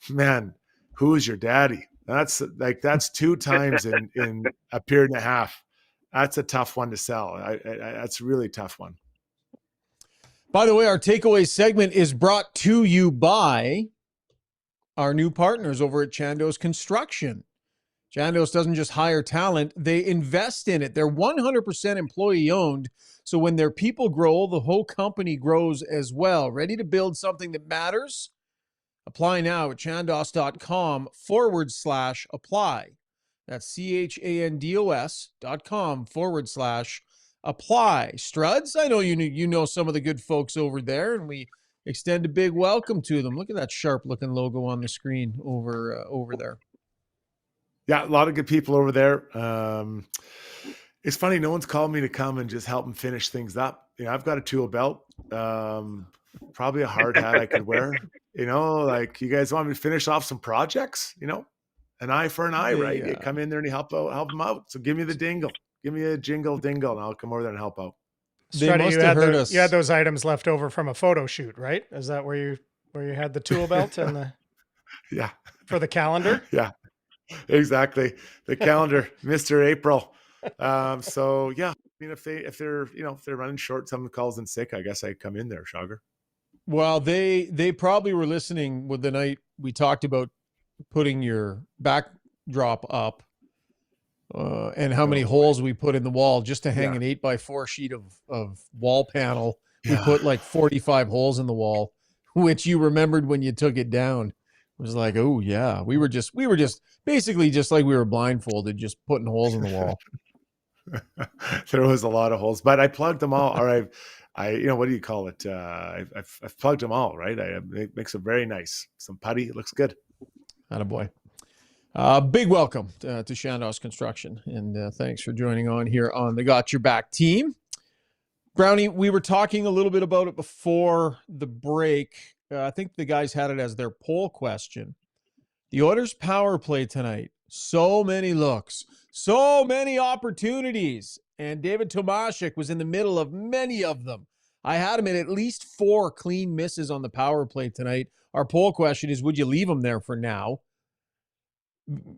Speaker 2: man, who is your daddy? That's 2 times in a period and a half. That's a tough one to sell. That's a really tough one.
Speaker 1: By the way, our takeaway segment is brought to you by our new partners over at Chandos Construction. Chandos doesn't just hire talent, they invest in it. They're 100% employee owned. So when their people grow, the whole company grows as well. Ready to build something that matters? Apply now at chandos.com/apply. That's chandos.com/apply. Struds, I know you know some of the good folks over there, and we extend a big welcome to them. Look at that sharp-looking logo on the screen over there.
Speaker 2: Yeah, a lot of good people over there. It's funny, no one's called me to come and just help them finish things up. I've got a tool belt, probably a hard hat I could wear. Like, you guys want me to finish off some projects? An eye for an eye, right? You come in there and you help them out. So give me the dingle. Give me a jingle dingle, and I'll come over there and help out.
Speaker 3: Struddy, you had those items left over from a photo shoot, right? Is that where you had the tool belt and the
Speaker 2: yeah
Speaker 3: for the calendar?
Speaker 2: Yeah, exactly. The calendar, Mr. April. So yeah, I mean, if they're running short, someone calls in sick, I guess I come in there, Shogger.
Speaker 1: Well, they probably were listening with the night we talked about putting your backdrop up. And how many holes we put in the wall just to hang an 8x4 sheet of wall panel. We put like 45 holes in the wall, which you remembered when you took it down. It was like, oh yeah, we were just basically just like we were blindfolded, just putting holes in the wall.
Speaker 2: There was a lot of holes, but I plugged them all. Or I what do you call it? I've plugged them all, right? It makes it very nice. Some putty, it looks good.
Speaker 1: Attaboy. Big welcome to Chandos Construction, and thanks for joining on here on the Got Your Back team. Brownie, we were talking a little bit about it before the break. I think the guys had it as their poll question. The Oilers' power play tonight, so many looks, so many opportunities, and David Tomasek was in the middle of many of them. I had him at least 4 clean misses on the power play tonight. Our poll question is, would you leave him there for now?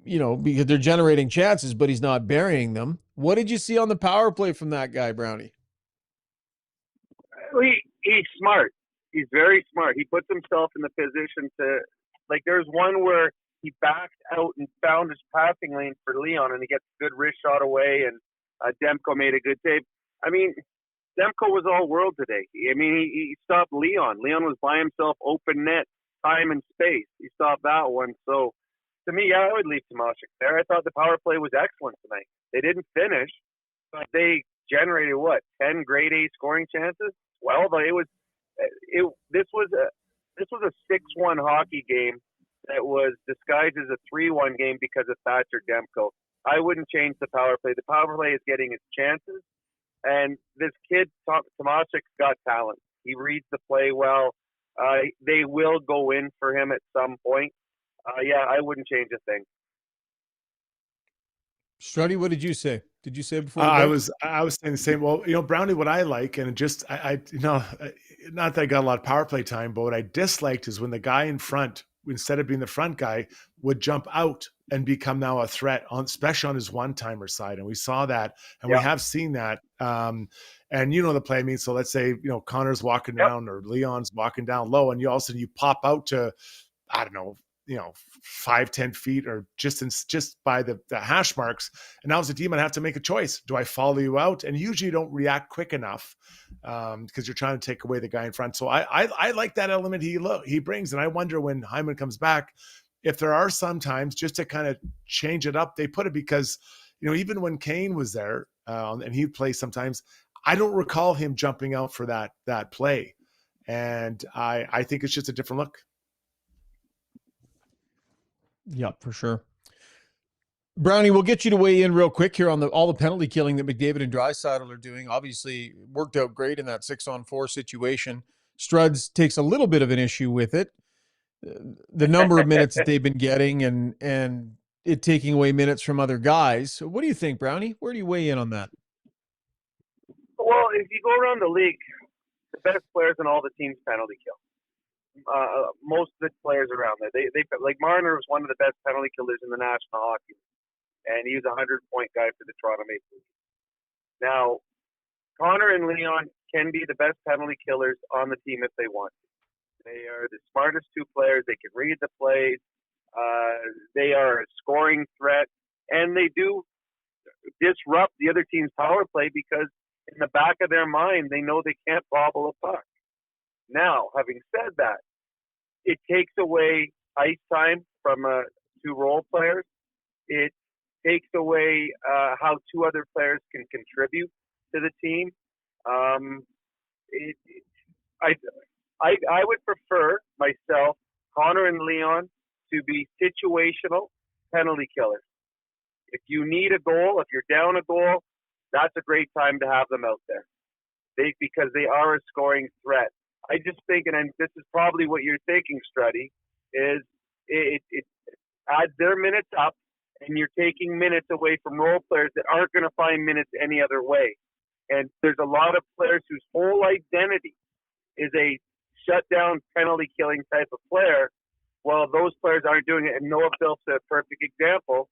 Speaker 1: Because they're generating chances, but he's not burying them. What did you see on the power play from that guy, Brownie?
Speaker 9: He's smart. He's very smart. He puts himself in the position to, like, there's one where he backed out and found his passing lane for Leon, and he gets a good wrist shot away, and Demko made a good save. I mean, Demko was all world today. I mean, he stopped Leon. Leon was by himself, open net, time and space. He stopped that one. So, to me, I would leave Tomasek there. I thought the power play was excellent tonight. They didn't finish, but they generated 10 grade A scoring chances? 12. This was a 6-1 hockey game that was disguised as a 3-1 game because of Thatcher Demko. I wouldn't change the power play. The power play is getting its chances, and this kid Tomasek's got talent. He reads the play well. They will go in for him at some point. I wouldn't change a thing.
Speaker 1: Struddy, what did you say? Did you say before?
Speaker 2: I was saying the same. Well, Brownie, what I like, and not that I got a lot of power play time, but what I disliked is when the guy in front, instead of being the front guy, would jump out and become now a threat, especially on his one-timer side. And we saw that, and we have seen that. And the play I mean. So let's say, Connor's walking down or Leon's walking down low, and all of a sudden you pop out to, I don't know, 5-10 feet or just by the hash marks. And now as a team, I have to make a choice. Do I follow you out? And usually you don't react quick enough because you're trying to take away the guy in front. So I like that element he brings. And I wonder when Hyman comes back, if there are some times just to kind of change it up, they put it because, even when Kane was there and he'd play sometimes, I don't recall him jumping out for that play. And I think it's just a different look.
Speaker 1: Yeah, for sure. Brownie, we'll get you to weigh in real quick here on all the penalty killing that McDavid and Draisaitl are doing. Obviously, worked out great in that 6-on-4 situation. Struds takes a little bit of an issue with it. the number of minutes that they've been getting and it taking away minutes from other guys. So what do you think, Brownie? Where do you weigh in on that?
Speaker 9: Well, if you go around the league, the best players in all the teams penalty kill. Most of the players around there, they like Marner was one of the best penalty killers in the National Hockey League, and he was a 100-point guy for the Toronto Maple Leafs. Now, Connor and Leon can be the best penalty killers on the team if they want to. They are the smartest two players. They can read the plays. They are a scoring threat, and they do disrupt the other team's power play because in the back of their mind, they know they can't bobble a puck. Now, having said that, it takes away ice time from two role players. It takes away how two other players can contribute to the team. I would prefer myself, Connor and Leon, to be situational penalty killers. If you need a goal, if you're down a goal, that's a great time to have them out there. Because they are a scoring threat. I just think, and this is probably what you're thinking, Struddy, is it adds their minutes up, and you're taking minutes away from role players that aren't going to find minutes any other way. And there's a lot of players whose whole identity is a shutdown penalty killing type of player. Well, those players aren't doing it. And Noah Philp's a perfect example.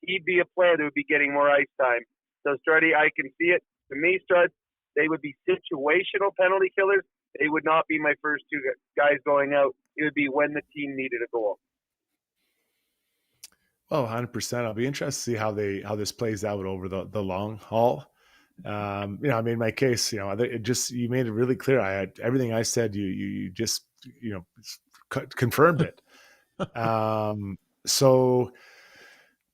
Speaker 9: He'd be a player that would be getting more ice time. So, Struddy, I can see it. To me, Strud, they would be situational penalty killers. They would not be my first two guys going out. It would be when the team needed a goal.
Speaker 2: Oh, 100%. I'll be interested to see how this plays out over the long haul. I made my case. You made it really clear. I had everything I said. You just confirmed it.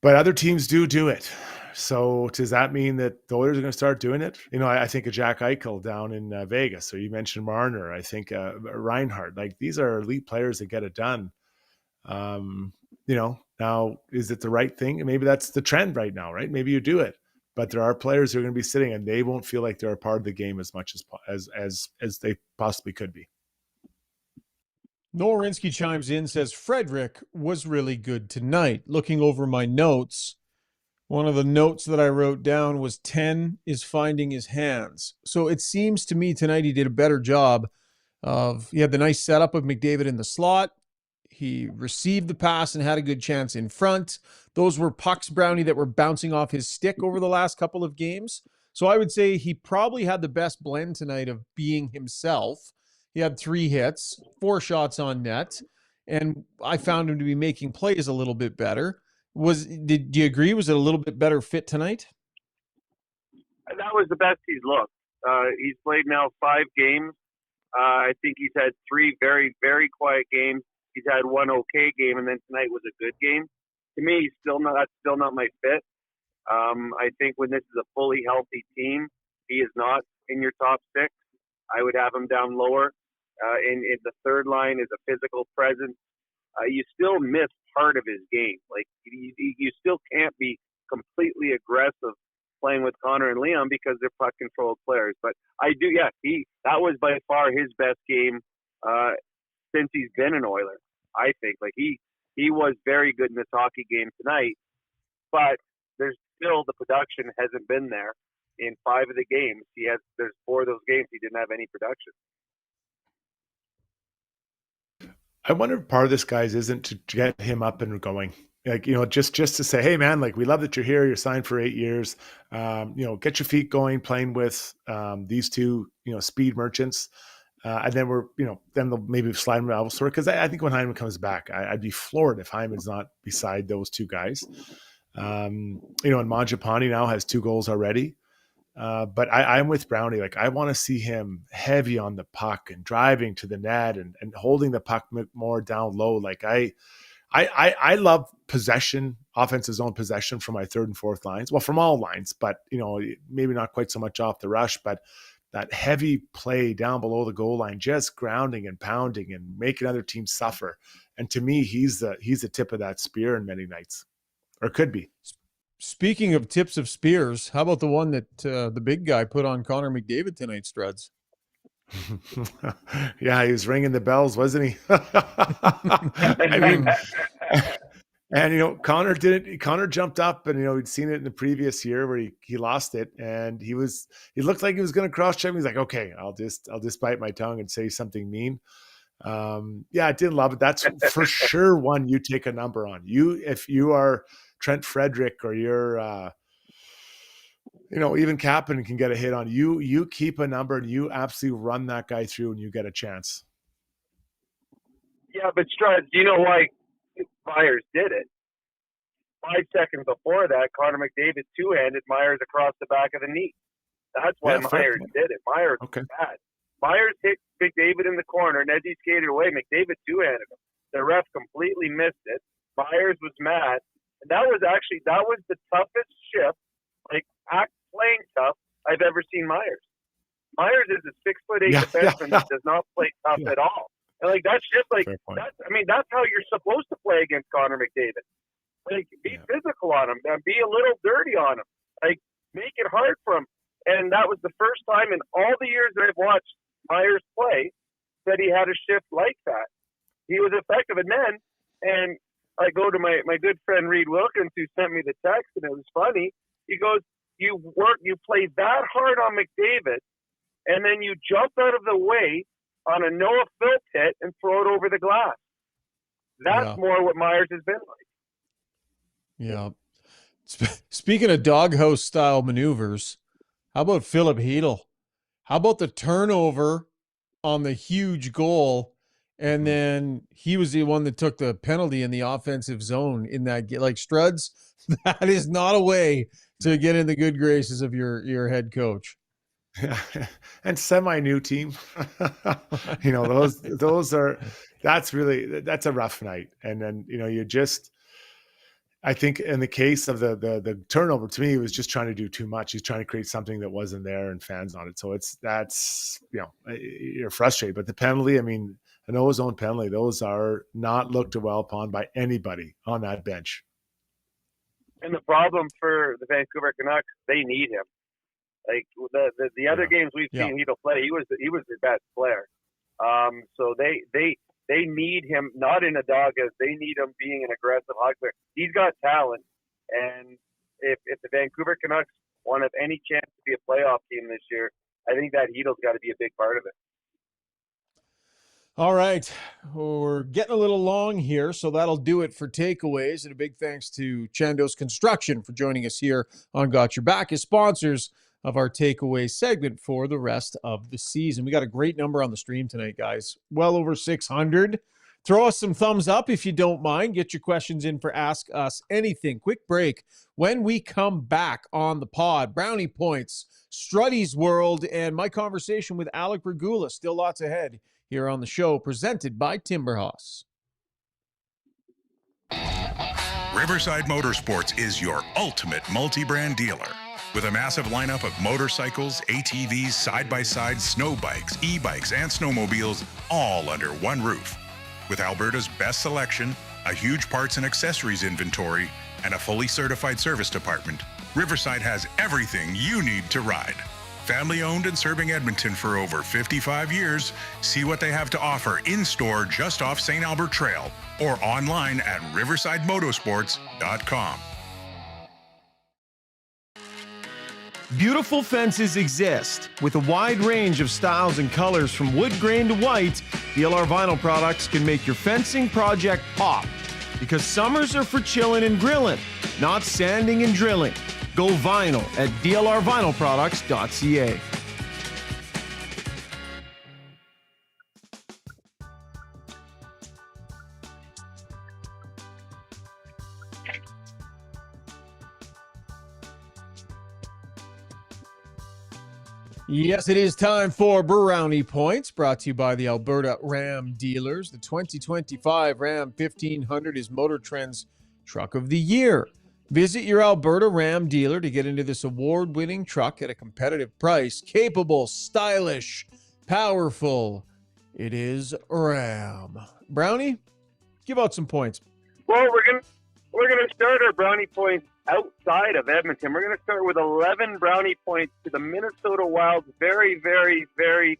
Speaker 2: But other teams do it. So does that mean that the Oilers are going to start doing it? I think of Jack Eichel down in Vegas. So you mentioned Marner. I think Reinhardt. Like, these are elite players that get it done. Now, is it the right thing? Maybe that's the trend right now, right? Maybe you do it. But there are players who are going to be sitting and they won't feel like they're a part of the game as much as they possibly could be.
Speaker 1: Noel Rinsky chimes in, says, Frederick was really good tonight. Looking over my notes, one of the notes that I wrote down was 10 is finding his hands. So it seems to me tonight he did a better job he had the nice setup of McDavid in the slot. He received the pass and had a good chance in front. Those were pucks, Brownie, that were bouncing off his stick over the last couple of games. So I would say he probably had the best blend tonight of being himself. He had 3 hits, 4 shots on net, and I found him to be making plays a little bit better. Do you agree? Was it a little bit better fit tonight?
Speaker 9: That was the best he's looked. He's played now 5 games. I think he's had 3 very, very quiet games. He's had 1 okay game, and then tonight was a good game. To me, that's still not my fit. I think when this is a fully healthy team, he is not in your top 6. I would have him down lower. In the third line is a physical presence. You still miss part of his game. Like, you still can't be completely aggressive playing with Connor and Leon because they're puck controlled players. But I do, that was by far his best game since he's been an Oiler. I think he was very good in this hockey game tonight, but there's still the production hasn't been there in 5 of the games. There's 4 of those games he didn't have any production.
Speaker 2: I wonder if part of this, guys, isn't to get him up and going. Like, just to say, hey man, like, we love that you're here. You're signed for 8 years. Get your feet going, playing with these 2, speed merchants. And then then they'll maybe slide him elsewhere. Because I think when Hyman comes back, I'd be floored if Hyman's not beside those 2 guys. And Mangiapane now has 2 goals already. But I'm with Brownie. Like, I want to see him heavy on the puck and driving to the net and holding the puck more down low. Like, I love possession, offensive zone possession from my 3rd and 4th lines. Well, from all lines, but maybe not quite so much off the rush, but that heavy play down below the goal line, just grounding and pounding and making other teams suffer. And to me, he's the tip of that spear in many nights, or could be.
Speaker 1: Speaking of tips of spears, how about the one that the big guy put on Connor McDavid tonight, Struds?
Speaker 2: Yeah, he was ringing the bells, wasn't he? I mean, and Connor jumped up, and he'd seen it in the previous year where he lost it, and he looked like he was going to cross check. He's like, okay, I'll just bite my tongue and say something mean. Yeah, I did love it. That's for sure one you take a number on. If you are Trent Frederick, or you're even Kapanen can get a hit on you. You keep a number and you absolutely run that guy through, and you get a chance.
Speaker 9: Yeah, but Strud, do you know why Myers did it? 5 seconds before that, Connor McDavid two-handed Myers across the back of the knee. That's why Myers did it. Myers was bad. Myers hit McDavid in the corner, and as he skated away, McDavid two-handed him. The ref completely missed it. Myers was mad. And that was the toughest shift, playing tough, I've ever seen Myers. Myers is a 6'8" defenseman that does not play tough at all. And that's just that's how you're supposed to play against Connor McDavid. Be physical on him, be a little dirty on him, make it hard for him. And that was the first time in all the years that I've watched Myers play that he had a shift like that. He was effective. And then, and I go to my good friend Reed Wilkins, who sent me the text, and it was funny. He goes, you play that hard on McDavid, and then you jump out of the way on a Noah Philp hit and throw it over the glass. That's more what Myers has been like.
Speaker 1: Yeah. Speaking of doghouse style maneuvers, how about Philip Hedl? How about the turnover on the huge goal? And then he was the one that took the penalty in the offensive zone in that game. Struds, that is not a way to get in the good graces of your head coach.
Speaker 2: Yeah. And semi-new team. That's a rough night. And then, I think in the case of the turnover, to me, he was just trying to do too much. He's trying to create something that wasn't there and fans on it. So you're frustrated. But the penalty, an Noah's own penalty, those are not looked well upon by anybody on that bench.
Speaker 9: And the problem for the Vancouver Canucks, they need him. The other games we've seen Hedl play, he was their best player. So they need him, not in a doghouse. They need him being an aggressive hockey player. He's got talent, and if the Vancouver Canucks want to have any chance to be a playoff team this year, I think that Hedl's got to be a big part of it.
Speaker 1: All right, we're getting a little long here, so that'll do it for takeaways. And a big thanks to Chandos Construction for joining us here on Got Your Back as sponsors of our takeaway segment for the rest of the season. We got a great number on the stream tonight, guys. Well over 600. Throw us some thumbs up if you don't mind. Get your questions in for Ask Us Anything. Quick break. When we come back on the pod, Brownie Points, Struddy's World, and my conversation with Alec Regula. Still lots ahead here on the show, presented by Timberhouse.
Speaker 10: Riverside Motorsports is your ultimate multi-brand dealer. With a massive lineup of motorcycles, ATVs, side-by-sides, snow bikes, e-bikes, and snowmobiles, all under one roof. With Alberta's best selection, a huge parts and accessories inventory, and a fully certified service department, Riverside has everything you need to ride. Family-owned and serving Edmonton for over 55 years, see what they have to offer in-store just off St. Albert Trail or online at riversidemotorsports.com.
Speaker 8: Beautiful fences exist. With a wide range of styles and colors from wood grain to white, DLR Vinyl products can make your fencing project pop. Because summers are for chilling and grilling, not sanding and drilling. Go vinyl at dlrvinylproducts.ca.
Speaker 1: Yes, it is time for Brownie Points, brought to you by the Alberta Ram Dealers. The 2025 Ram 1500 is Motor Trend's Truck of the Year. Visit your Alberta Ram dealer to get into this award-winning truck at a competitive price. Capable, stylish, powerful. It is Ram. Brownie, give out some points.
Speaker 9: Well, we're gonna start our brownie points outside of Edmonton. We're gonna start with 11 brownie points to the Minnesota Wild's very, very, very,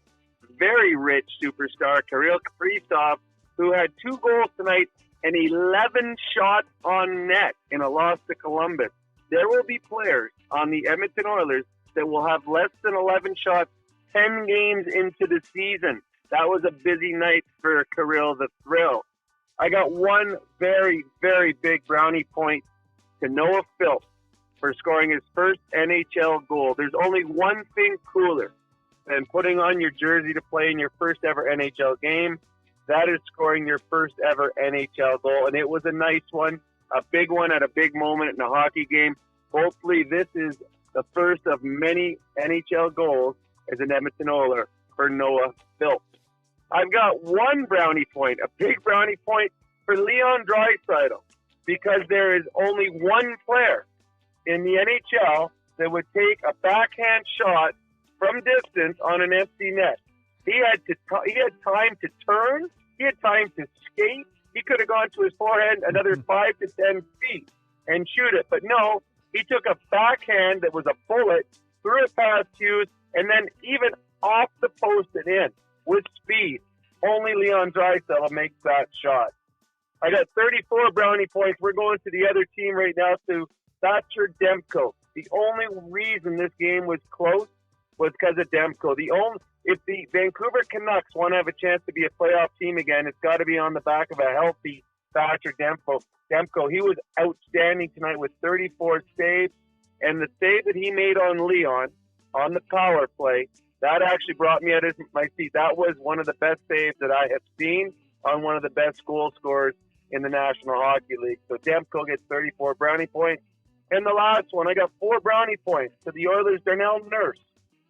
Speaker 9: very rich superstar, Kirill Kaprizov, who had 2 goals tonight and 11 shots on net in a loss to Columbus. There will be players on the Edmonton Oilers that will have less than 11 shots 10 games into the season. That was a busy night for Kirill the Thrill. I got one very, very big brownie point to Noah Philp for scoring his first NHL goal. There's only one thing cooler than putting on your jersey to play in your first ever NHL game. That is scoring your first ever NHL goal. And it was a nice one, a big one at a big moment in a hockey game. Hopefully this is the first of many NHL goals as an Edmonton Oiler for Noah Philp. I've got one brownie point, a big brownie point for Leon Draisaitl, because there is only one player in the NHL that would take a backhand shot from distance on an empty net. He had time to turn. He had time to skate. He could have gone to his forehand another 5 to 10 feet and shoot it. But no, he took a backhand that was a bullet, threw it past Hughes, and then even off the post and in with speed. Only Leon Draisaitl makes that shot. I got 34 brownie points. We're going to the other team right now, to Thatcher Demko. The only reason this game was close was because of Demko. If the Vancouver Canucks want to have a chance to be a playoff team again, it's got to be on the back of a healthy Thatcher Demko. He was outstanding tonight with 34 saves, and the save that he made on Leon on the power play, that actually brought me out of my seat. That was one of the best saves that I have seen on one of the best goal scorers in the National Hockey League. So Demko gets 34 brownie points. And the last one, I got 4 brownie points to the Oilers' Darnell Nurse,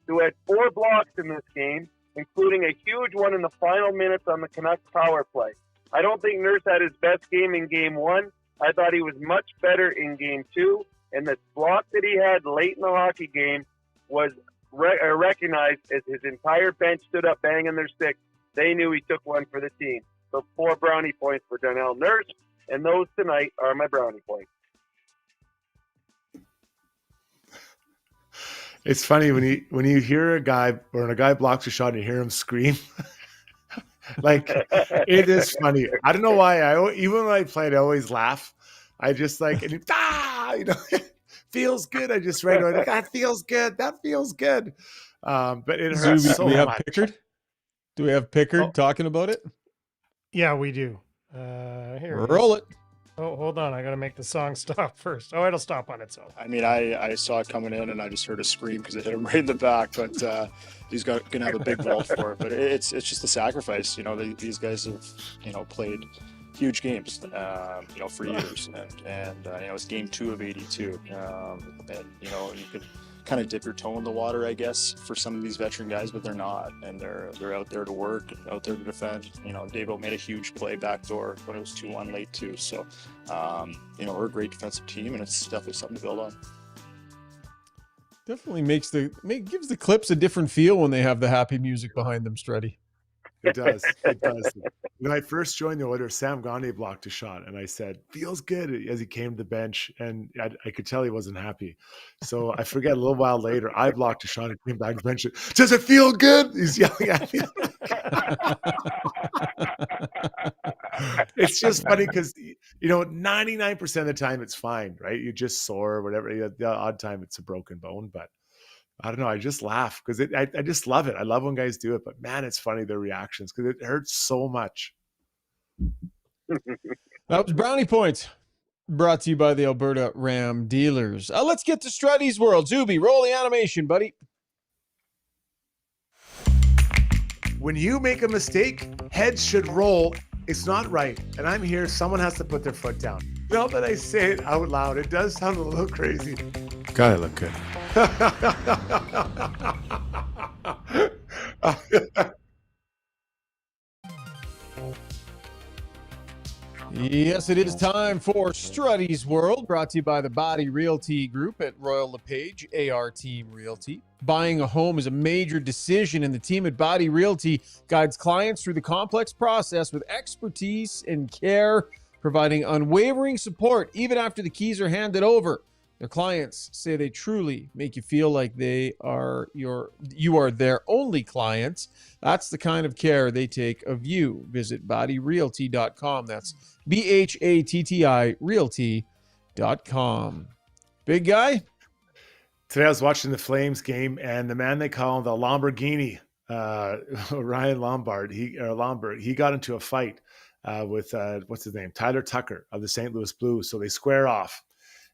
Speaker 9: who had 4 blocks in this game, including a huge one in the final minutes on the Canucks power play. I don't think Nurse had his best game in Game 1. I thought he was much better in Game 2. And the block that he had late in the hockey game was recognized as his entire bench stood up banging their sticks. They knew he took one for the team. So 4 brownie points for Darnell Nurse, and those tonight are my brownie points.
Speaker 2: It's funny when you hear a guy, or when a guy blocks a shot and you hear him scream. Like, it is funny. I don't know why. Even when I play, I always laugh. I just like, and feels good. I just right away like, that feels good. That feels good. But it hurts
Speaker 1: Zuby,
Speaker 2: so
Speaker 1: do we have
Speaker 2: much.
Speaker 1: Pickard? Do we have Pickard talking about it?
Speaker 3: Yeah, we do. Here.
Speaker 1: Roll it.
Speaker 3: Oh, hold on. I got to make the song stop first. Oh, it'll stop on its own.
Speaker 11: I mean, I saw it coming in, and I just heard a scream because it hit him right in the back. But he's gonna have a big vault for it. But it's just a sacrifice. These guys have played huge games, for years, and it's Game 2 of 82, and you could kind of dip your toe in the water, I guess, for some of these veteran guys, but they're not, and they're out there to work, out there to defend. Davo made a huge play backdoor when it was 2-1 late too. So, we're a great defensive team, and it's definitely something to build on.
Speaker 1: Definitely gives the clips a different feel when they have the happy music behind them, Struddy.
Speaker 2: It does. It does. When I first joined the Oilers, Sam Gagner blocked a shot, and I said, "Feels good," as he came to the bench, and I could tell he wasn't happy. So I forget, a little while later, I blocked a shot and came back to the bench. Does it feel good? He's yelling at me. It's just funny because 99% of the time it's fine, right? You just sore or whatever. The odd time it's a broken bone, but I don't know. I just laugh because I just love it. I love when guys do it, but man, it's funny, their reactions, because it hurts so much.
Speaker 1: That was brownie points, brought to you by the Alberta Ram Dealers. Let's get to Struddy's World. Zuby, roll the animation, buddy.
Speaker 2: When you make a mistake, heads should roll. It's not right. And I'm here. Someone has to put their foot down. Now that I say it out loud, it does sound a little crazy.
Speaker 1: Gotta look good. Yes, it is time for Struddy's World, brought to you by the Body Realty Group at Royal LePage, AR Team Realty. Buying a home is a major decision, and the team at Body Realty guides clients through the complex process with expertise and care, providing unwavering support even after the keys are handed over. Their clients say they truly make you feel like you are their only clients. That's the kind of care they take of you. Visit BattiRealty.com. That's BHATTI Realty.com. Big guy?
Speaker 2: Today I was watching the Flames game, and the man they call the Lamborghini, Ryan Lombard, he got into a fight with what's his name, Tyler Tucker of the St. Louis Blues. So they square off,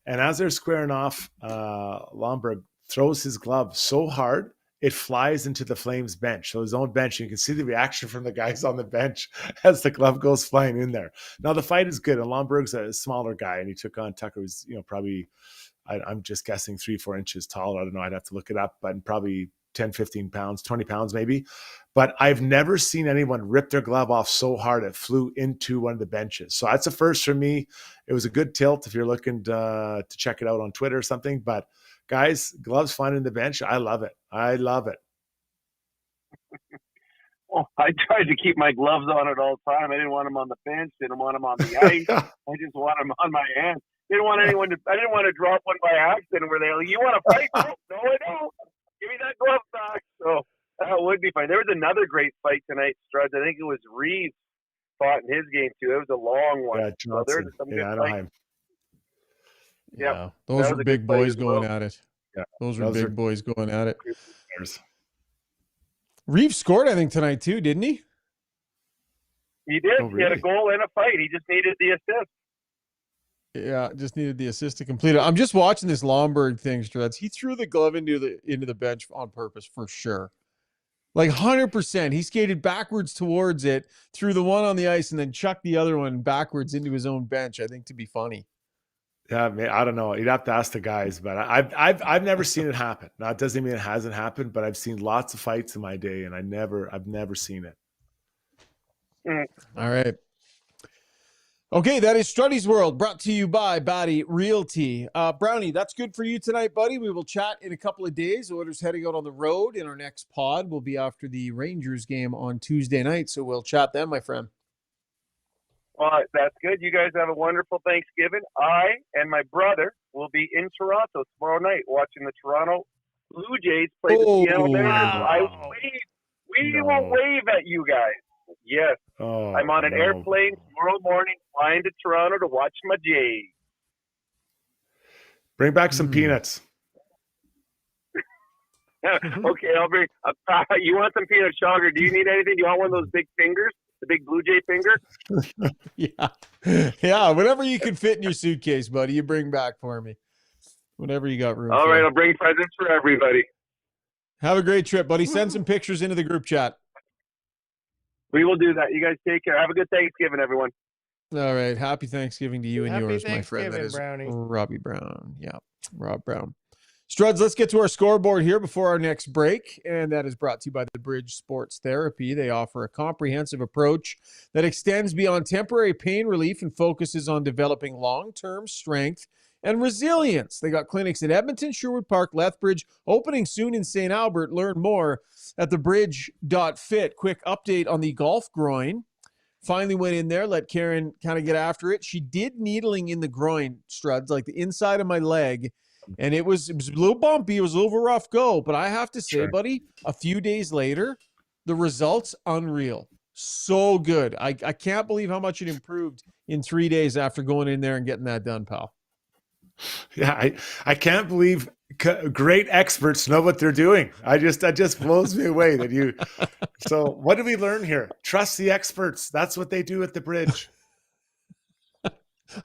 Speaker 2: and as they're squaring off, Lombard throws his glove so hard it flies into the Flames bench, so his own bench. You can see the reaction from the guys on the bench as the glove goes flying in there. Now the fight is good, and Lombard's a smaller guy, and he took on Tucker, who's probably, I'm just guessing 3-4 inches tall. I don't know. I'd have to look it up, but probably 10, 15 pounds, 20 pounds maybe. But I've never seen anyone rip their glove off so hard it flew into one of the benches. So that's a first for me. It was a good tilt if you're looking to check it out on Twitter or something. But guys, gloves flying in the bench, I love it. I love it.
Speaker 9: Well, I tried to keep my gloves on at all time. I didn't want them on the bench. Didn't want them on the ice. I just want them on my hand. I didn't want to drop one by accident where they're like, you want to fight? No, I don't. Give me that glove back. So that would be fine. There was another great fight tonight, Struds. I think it was Reeves fought in his game too. It was a long one.
Speaker 2: Yeah, Johnson.
Speaker 9: So
Speaker 2: Anaheim.
Speaker 1: Yeah, those were big boys going at it.
Speaker 2: Yeah,
Speaker 1: those were big boys going at it.
Speaker 2: Players.
Speaker 1: Reeves scored, I think, tonight too, didn't he?
Speaker 9: He did.
Speaker 2: Oh, really?
Speaker 9: He had a goal and a fight. He just needed the assist.
Speaker 1: Yeah, just needed the assist to complete it. I'm just watching this Lombard thing, Struds. He threw the glove into the bench on purpose for sure. Like 100%. He skated backwards towards it, threw the one on the ice, and then chucked the other one backwards into his own bench, I think, to be funny.
Speaker 2: Yeah, I don't know. You'd have to ask the guys, but I've never seen it happen. Now, it doesn't mean it hasn't happened, but I've seen lots of fights in my day, and I've never seen it.
Speaker 1: All right. Okay, that is Struddy's World, brought to you by Batti Realty. Brownie, that's good for you tonight, buddy. We will chat in a couple of days. Oilers heading out on the road, and our next pod will be after the Rangers game on Tuesday night, so we'll chat then, my friend.
Speaker 9: Well, that's good. You guys have a wonderful Thanksgiving. I and my brother will be in Toronto tomorrow night watching the Toronto Blue Jays play the Seattle Mariners. We will wave at you guys. Yes.
Speaker 2: Oh,
Speaker 9: I'm on an airplane tomorrow morning flying to Toronto to watch my Jays.
Speaker 2: Bring back some peanuts.
Speaker 9: Okay, I'll bring. You want some peanut sugar? Do you need anything? Do you want one of those big fingers? The big Blue Jay finger?
Speaker 1: Yeah. Whatever you can fit in your suitcase, buddy, you bring back for me. Whatever you got room.
Speaker 9: All right, I'll bring presents for everybody.
Speaker 1: Have a great trip, buddy. Send some pictures into the group chat.
Speaker 9: We will do that. You guys take care. Have a good Thanksgiving, everyone.
Speaker 1: All right. Happy Thanksgiving to you and yours, my friend. That is
Speaker 3: Brownie.
Speaker 1: Robbie Brown. Yeah, Rob Brown. Struds, let's get to our scoreboard here before our next break, and that is brought to you by the Bridge Sports Therapy. They offer a comprehensive approach that extends beyond temporary pain relief and focuses on developing long-term strength and resilience. They got clinics in Edmonton, Sherwood Park, Lethbridge, opening soon in St. Albert. Learn more at thebridge.fit. Quick update on the golf groin. Finally went in there, let Karen kind of get after it. She did needling in the groin, Struds, like the inside of my leg. And it was a little bumpy. It was a little rough go. But I have to say, buddy, a few days later, the results, unreal. So good. I can't believe how much it improved in 3 days after going in there and getting that done, pal.
Speaker 2: Yeah, I can't believe great experts know what they're doing. That just blows me away that you. So what did we learn here? Trust the experts. That's what they do at the Bridge.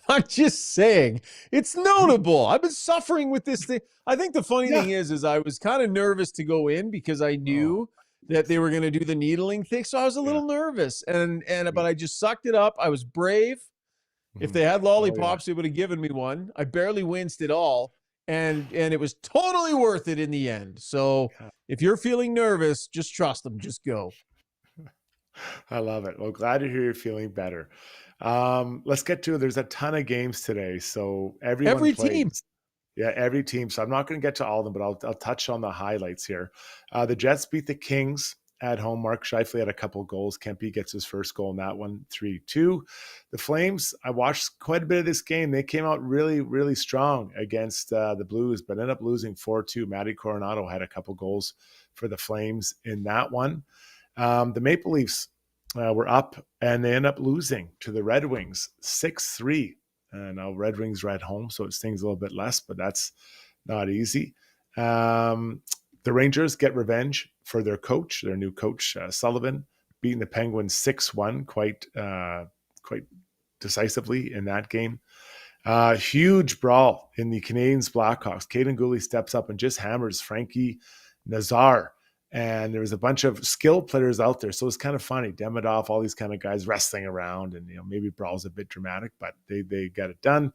Speaker 1: I'm just saying, it's notable. I've been suffering with this thing. I think the funny thing is I was kind of nervous to go in because I knew that they were going to do the needling thing. So I was a little nervous, but I just sucked it up. I was brave. If they had lollipops, they would have given me one. I barely winced at all, and it was totally worth it in the end. So if you're feeling nervous, just trust them. Just go.
Speaker 2: I love it. Well, glad to hear you're feeling better. Let's get to it. There's a ton of games today, so every
Speaker 1: team.
Speaker 2: Yeah, every team. So I'm not going to get to all of them, but I'll touch on the highlights here. The Jets beat the Kings at home. Mark Scheifele had a couple of goals. Kempe gets his first goal in that one, 3-2. The Flames, I watched quite a bit of this game. They came out really, really strong against the Blues, but ended up losing 4-2. Matty Coronado had a couple goals for the Flames in that one. The Maple Leafs were up, and they end up losing to the Red Wings 6-3. Now Red Wings are at home, so it stings a little bit less, but that's not easy. The Rangers get revenge for their coach, their new coach, Sullivan, beating the Penguins 6-1 quite decisively in that game. Huge brawl in the Canadiens Blackhawks. Caden Gooley steps up and just hammers Frankie Nazar. And there was a bunch of skilled players out there. So it's kind of funny. Demidov, all these kind of guys wrestling around, and maybe brawl's a bit dramatic, but they got it done.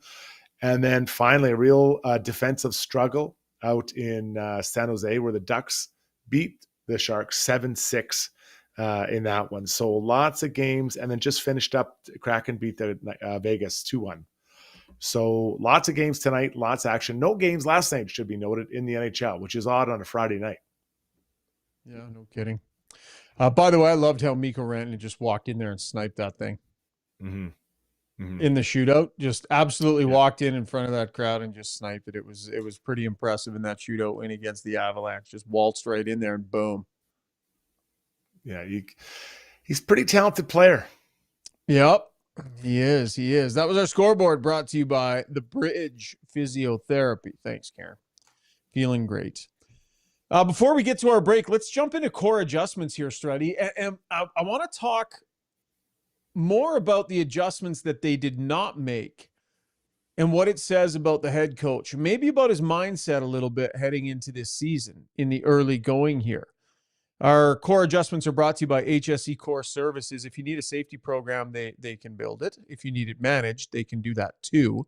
Speaker 2: And then finally, a real defensive struggle out in San Jose, where the Ducks beat the Sharks 7-6 in that one. So lots of games, and then just finished up. Kraken beat the Vegas 2-1. So lots of games tonight, lots of action. No games last night, should be noted, in the NHL, which is odd on a Friday night.
Speaker 1: Yeah, no kidding. By the way, I loved how Mikko Rantanen just walked in there and sniped that thing in the shootout. Just absolutely walked in front of that crowd and just sniped it. It was pretty impressive in that shootout win against the Avalanche. Just waltzed right in there and boom.
Speaker 2: Yeah, he's a pretty talented player.
Speaker 1: Yep, he is. He is. That was our scoreboard, brought to you by The Bridge Physiotherapy. Thanks, Karen. Feeling great. Before we get to our break, let's jump into core adjustments here, Struddy. And I want to talk more about the adjustments that they did not make and what it says about the head coach, maybe about his mindset a little bit heading into this season in the early going here. Our core adjustments are brought to you by HSE Core Services. If you need a safety program, they can build it. If you need it managed, they can do that too.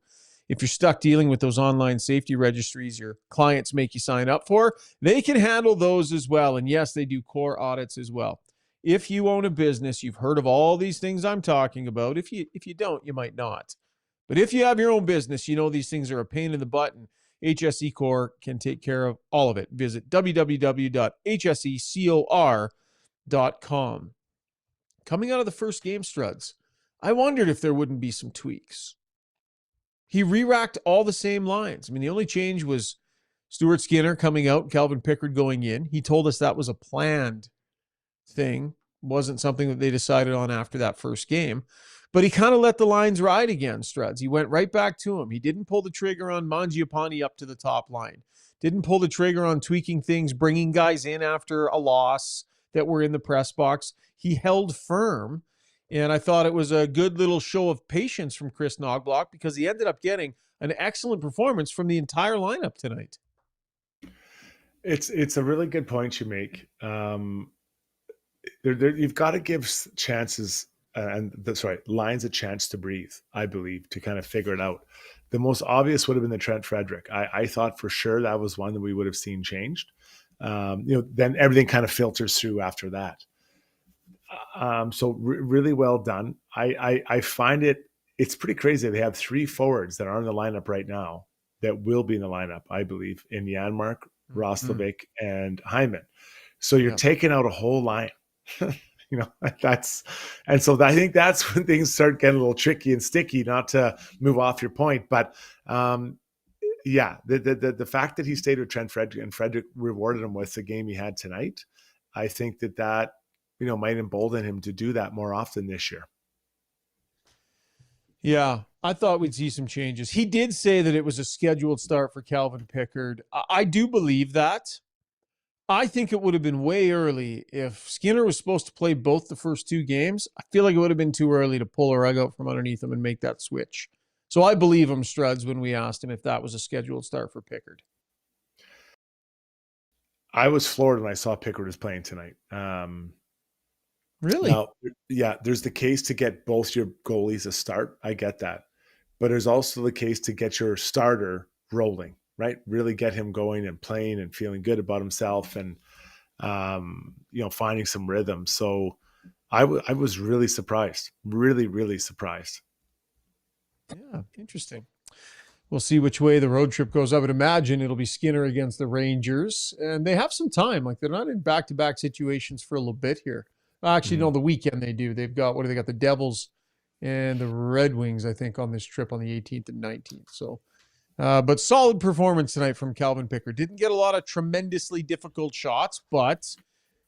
Speaker 1: If you're stuck dealing with those online safety registries your clients make you sign up for, they can handle those as well. And yes, they do core audits as well. If you own a business, you've heard of all these things I'm talking about. If you don't, you might not. But if you have your own business, you know these things are a pain in the butt, and HSE Core can take care of all of it. Visit www.hsecor.com. Coming out of the first game, Struds, I wondered if there wouldn't be some tweaks. He re-racked all the same lines. I mean, the only change was Stuart Skinner coming out, Calvin Pickard going in. He told us that was a planned thing. It wasn't something that they decided on after that first game. But he kind of let the lines ride again, Struds. He went right back to him. He didn't pull the trigger on Mangiapane up to the top line. Didn't pull the trigger on tweaking things, bringing guys in after a loss that were in the press box. He held firm. And I thought it was a good little show of patience from Chris Knoblauch, because he ended up getting an excellent performance from the entire lineup tonight.
Speaker 2: It's a really good point you make. You've got to give chances lines a chance to breathe, I believe, to kind of figure it out. The most obvious would have been the Trent Frederick. I thought for sure that was one that we would have seen changed. Then everything kind of filters through after that. So really well done. I find it's pretty crazy. They have three forwards that are in the lineup right now that will be in the lineup, I believe, in Janmark, Roslovic, and Hyman. So you're taking out a whole line. So I think that's when things start getting a little tricky and sticky, not to move off your point. But the fact that he stayed with Trent Frederick and Frederick rewarded him with the game he had tonight, I think that might embolden him to do that more often this year.
Speaker 1: Yeah, I thought we'd see some changes. He did say that it was a scheduled start for Calvin Pickard. I do believe that. I think it would have been way early. If Skinner was supposed to play both the first two games, I feel like it would have been too early to pull a rug out from underneath him and make that switch. So I believe him, Struds, when we asked him if that was a scheduled start for Pickard.
Speaker 2: I was floored when I saw Pickard was playing tonight.
Speaker 1: Really?
Speaker 2: Now, yeah, there's the case to get both your goalies a start. I get that. But there's also the case to get your starter rolling, right? Really get him going and playing and feeling good about himself and, finding some rhythm. So I was really surprised, really, really surprised.
Speaker 1: Yeah, interesting. we'll see which way the road trip goes. I would imagine it'll be Skinner against the Rangers, and they have some time. Like, they're not in back-to-back situations for a little bit here. Actually, no, the weekend they do. They've got, they got? The Devils and the Red Wings, I think, on this trip on the 18th and 19th. So, but solid performance tonight from Calvin Pickard. Didn't get a lot of tremendously difficult shots, but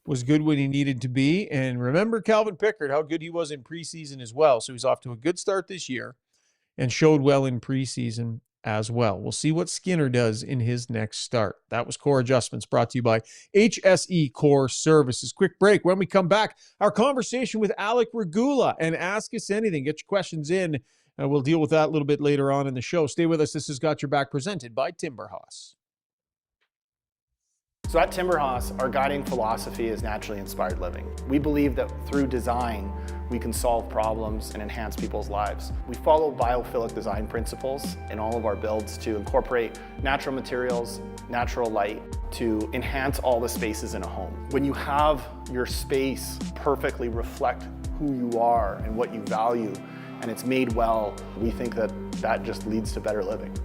Speaker 1: was good when he needed to be. And remember Calvin Pickard, how good he was in preseason as well. So he's off to a good start this year and showed well in preseason as well. We'll see what Skinner does in his next start. That was Core Adjustments, brought to you by HSE Core Services. Quick break. When we come back, our conversation with Alec Regula, and Ask Us Anything. Get your questions in. We'll deal with that a little bit later on in the show. Stay with us. This has Got Your Back, presented by Timberhouse.
Speaker 12: So at Timberhouse, our guiding philosophy is naturally inspired living. We believe that through design, we can solve problems and enhance people's lives. We follow biophilic design principles in all of our builds to incorporate natural materials, natural light, to enhance all the spaces in a home. When you have your space perfectly reflect who you are and what you value, and it's made well, we think that that just leads to better living.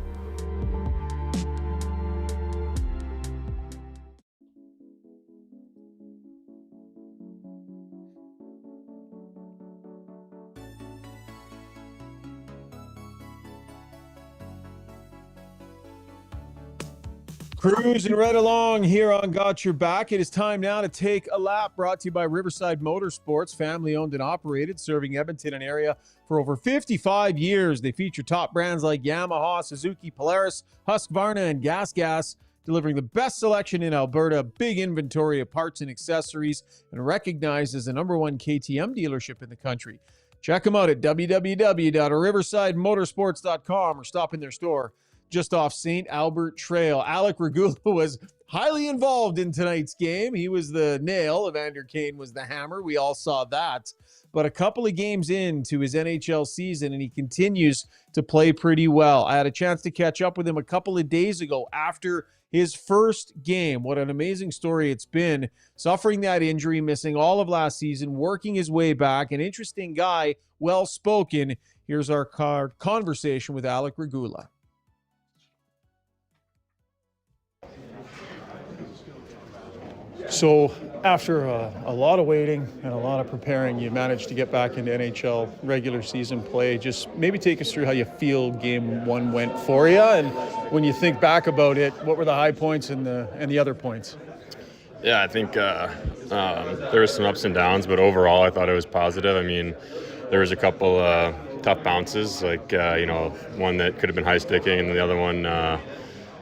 Speaker 1: Cruising right along here on Got Your Back. It is time now to take a lap, brought to you by Riverside Motorsports, family owned and operated, serving Edmonton and area for over 55 years. They feature top brands like Yamaha, Suzuki, Polaris, Husqvarna, and Gas, delivering the best selection in Alberta, big inventory of parts and accessories, and recognized as the #1 KTM dealership in the country. Check them out at www.riversidemotorsports.com or stop in their store just off St. Albert Trail. Alec Regula was highly involved in tonight's game. He was the nail. Evander Kane was the hammer. We all saw that. But a couple of games into his NHL season, and he continues to play pretty well. I had a chance to catch up with him a couple of days ago after his first game. What an amazing story it's been. Suffering that injury, missing all of last season, working his way back. An interesting guy, well-spoken. Here's our conversation with Alec Regula.
Speaker 13: So after a lot of waiting and a lot of preparing, you managed to get back into NHL regular season play. Just maybe take us through how you feel game one went for you, and when you think back about it, what were the high points and the other points?
Speaker 14: Yeah, I think there were some ups and downs, but overall I thought it was positive. I mean, there was a couple tough bounces, like one that could have been high sticking, and the other one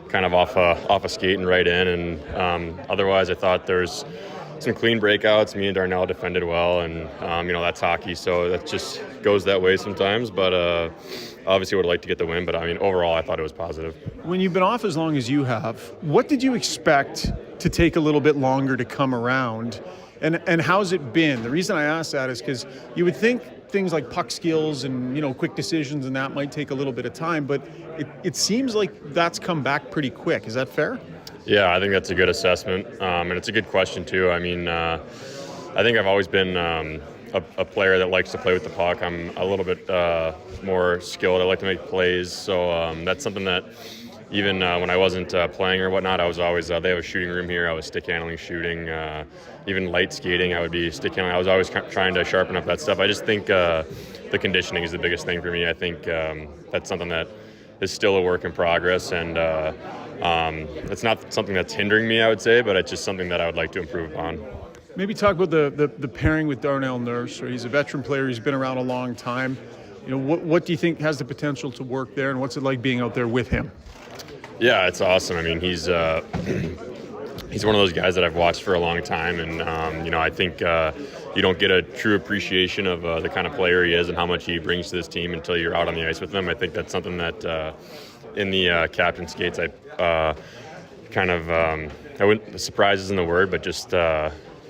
Speaker 14: kind of off a skate and right in, and otherwise I thought there was some clean breakouts. Me and Darnell defended well, and that's hockey, so that just goes that way sometimes, but obviously would like to get the win, but I mean overall I thought it was positive.
Speaker 13: When you've been off as long as you have, what did you expect to take a little bit longer to come around, and how's it been? The reason I ask that is because you would think things like puck skills and quick decisions and that might take a little bit of time, but it seems like that's come back pretty quick. Is that fair?
Speaker 14: Yeah, I think that's a good assessment, and it's a good question too. I mean, I think I've always been a player that likes to play with the puck. I'm a little bit more skilled. I like to make plays, so that's something that even when I wasn't playing or whatnot, I was always, they have a shooting room here. I was stick handling, shooting, even light skating. I would be stick handling. I was always trying to sharpen up that stuff. I just think the conditioning is the biggest thing for me. I think that's something that is still a work in progress, and it's not something that's hindering me, I would say, but it's just something that I would like to improve upon.
Speaker 13: Maybe talk about the pairing with Darnell Nurse. He's a veteran player. He's been around a long time. What do you think has the potential to work there, and what's it like being out there with him?
Speaker 14: Yeah, it's awesome. I mean, he's one of those guys that I've watched for a long time, and I think you don't get a true appreciation of the kind of player he is and how much he brings to this team until you're out on the ice with him. I think that's something that in the captain skates, I wouldn't, surprise isn't the word, but just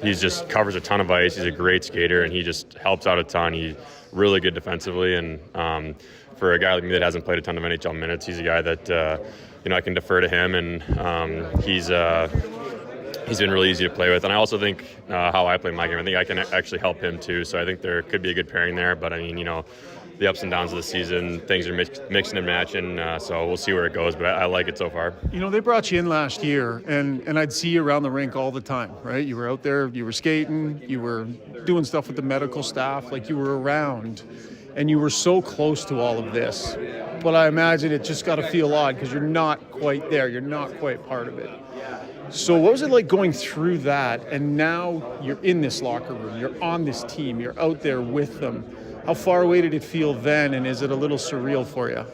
Speaker 14: he just covers a ton of ice. He's a great skater, and he just helps out a ton. He's really good defensively, and for a guy like me that hasn't played a ton of NHL minutes, he's a guy that I can defer to him, and he's been really easy to play with. And I also think how I play my game, I think I can actually help him too. So I think there could be a good pairing there. But I mean, the ups and downs of the season. Things are mixing and matching, so we'll see where it goes, but I like it so far.
Speaker 13: You know, they brought you in last year, and I'd see you around the rink all the time, right? You were out there, you were skating, you were doing stuff with the medical staff, like you were around, and you were so close to all of this. But I imagine it just got to feel odd because you're not quite there, you're not quite part of it. So what was it like going through that, and now you're in this locker room, you're on this team, you're out there with them? How far away did it feel then, and is it a little surreal for you?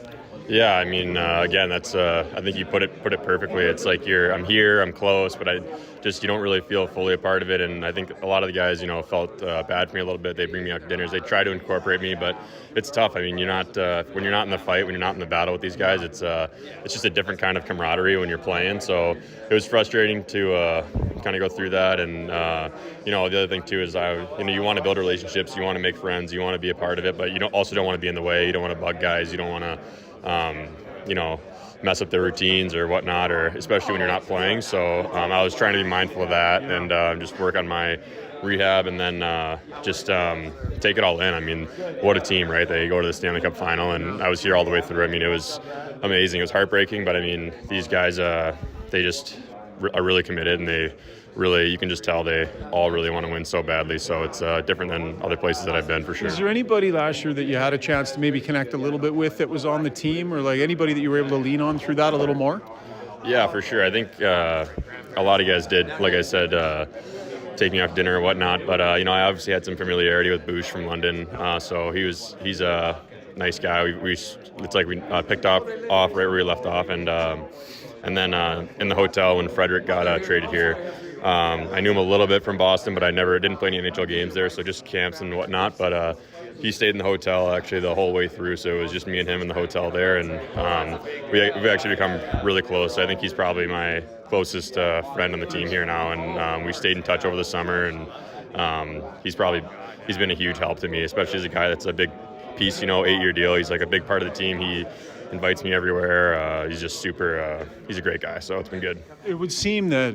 Speaker 14: Yeah, I mean, again, that's I think you put it perfectly. It's like I'm here, I'm close, but you don't really feel fully a part of it. And I think a lot of the guys, felt bad for me a little bit. They bring me out to dinners, they try to incorporate me, but it's tough. I mean, you're not when you're not in the fight, when you're not in the battle with these guys, it's just a different kind of camaraderie when you're playing. So it was frustrating to kind of go through that. And the other thing too is you want to build relationships, you want to make friends, you want to be a part of it, but you also don't want to be in the way. You don't want to bug guys. You don't want to mess up their routines or whatnot, or especially when you're not playing. So I was trying to be mindful of that and just work on my rehab and then just take it all in. I mean, what a team, right? They go to the Stanley Cup final, and I was here all the way through. I mean, it was amazing. It was heartbreaking, but I mean, these guys, they just are really committed, and you can just tell they all really want to win so badly. So it's different than other places that I've been, for sure.
Speaker 13: Is there anybody last year that you had a chance to maybe connect a little bit with that was on the team, or like anybody that you were able to lean on through that a little more?
Speaker 14: Yeah, for sure. I think a lot of guys did, like I said, take me out to dinner or whatnot. But, I obviously had some familiarity with Boosh from London. So he's a nice guy. It's like we picked off right where we left off. And then in the hotel when Frederick got traded here, I knew him a little bit from Boston, but I didn't play any NHL games there, so just camps and whatnot. But he stayed in the hotel actually the whole way through, so it was just me and him in the hotel there, and we've actually become really close. I think he's probably my closest friend on the team here now, and we stayed in touch over the summer, and he's been a huge help to me, especially as a guy that's a big piece, 8-year deal. He's like a big part of the team. He invites me everywhere. He's just super. He's a great guy, so it's been good.
Speaker 13: It would seem that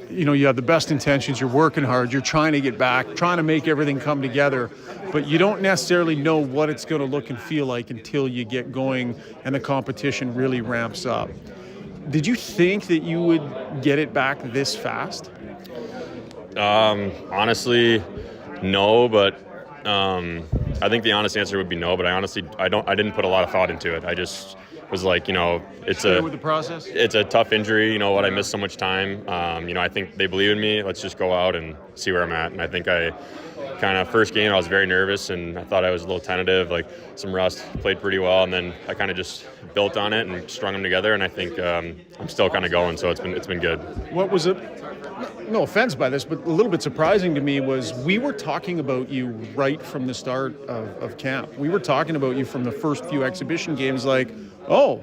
Speaker 13: you have the best intentions, you're working hard, you're trying to get back, trying to make everything come together, but you don't necessarily know what it's going to look and feel like until you get going and the competition really ramps up. Did you think that you would get it back this fast?
Speaker 14: Honestly, no, but I think the honest answer would be no, but I didn't put a lot of thought into it. I just was like, it's
Speaker 13: with the process.
Speaker 14: It's a tough injury. I missed so much time. I think they believe in me. Let's just go out and see where I'm at. And I think I kind of first game I was very nervous and I thought I was a little tentative, like some rust, played pretty well, and then I kind of just built on it and strung them together. And I think I'm still kind of going, so it's been good.
Speaker 13: What was it? No offense by this, but a little bit surprising to me was we were talking about you right from the start of camp. We were talking about you from the first few exhibition games, like, oh,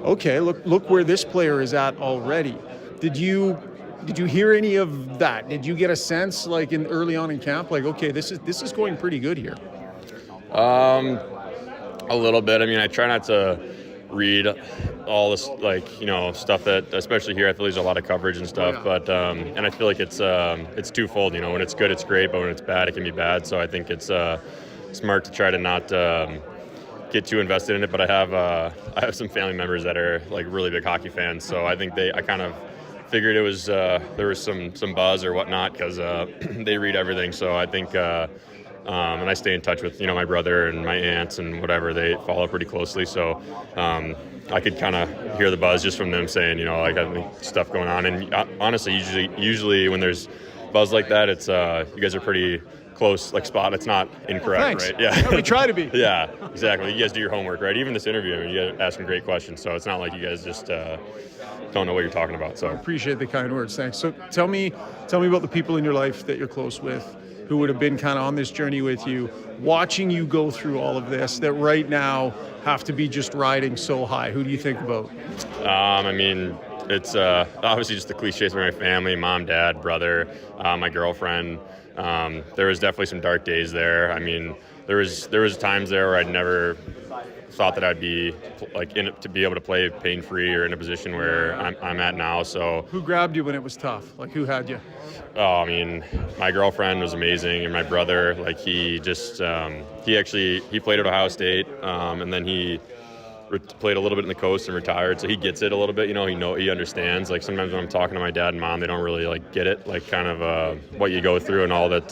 Speaker 13: okay, look where this player is at already. Did you hear any of that? Did you get a sense, like early on in camp, like, okay, this is going pretty good here?
Speaker 14: A little bit. I mean, I try not to read all this, stuff that, especially here, I feel there's a lot of coverage and stuff. Oh, yeah. But and I feel like it's twofold. When it's good, it's great, but when it's bad, it can be bad. So I think it's smart to try to not get too invested in it. But I have some family members that are like really big hockey fans, so I think I kind of figured it was there was some buzz or whatnot because they read everything. So I think. And I stay in touch with, my brother and my aunts and whatever. They follow pretty closely. So I could kind of hear the buzz just from them saying, I think stuff going on. And honestly, usually when there's buzz like that, it's you guys are pretty close, like spot. It's not incorrect, right? Yeah.
Speaker 13: We try to be.
Speaker 14: Yeah, exactly. You guys do your homework, right? Even this interview, you guys are asking great questions. So it's not like you guys just don't know what you're talking about. So I
Speaker 13: appreciate the kind words. Thanks. So tell me about the people in your life that you're close with, who would have been kind of on this journey with you, watching you go through all of this, that right now have to be just riding so high. Who do you think about?
Speaker 14: I mean, it's obviously just the cliches for my family, mom, dad, brother, my girlfriend. There was definitely some dark days there. I mean, there was times there where I'd never thought that I'd be like to be able to play pain-free or in a position where I'm at now. So
Speaker 13: Who grabbed you when it was tough? Like, who had you?
Speaker 14: oh, I mean, my girlfriend was amazing, and my brother, like, he just he played at Ohio State, and then he played a little bit in the coast and retired, so he gets it a little bit. He understands. Like, sometimes when I'm talking to my dad and mom, they don't really like get it, like kind of what you go through and all that.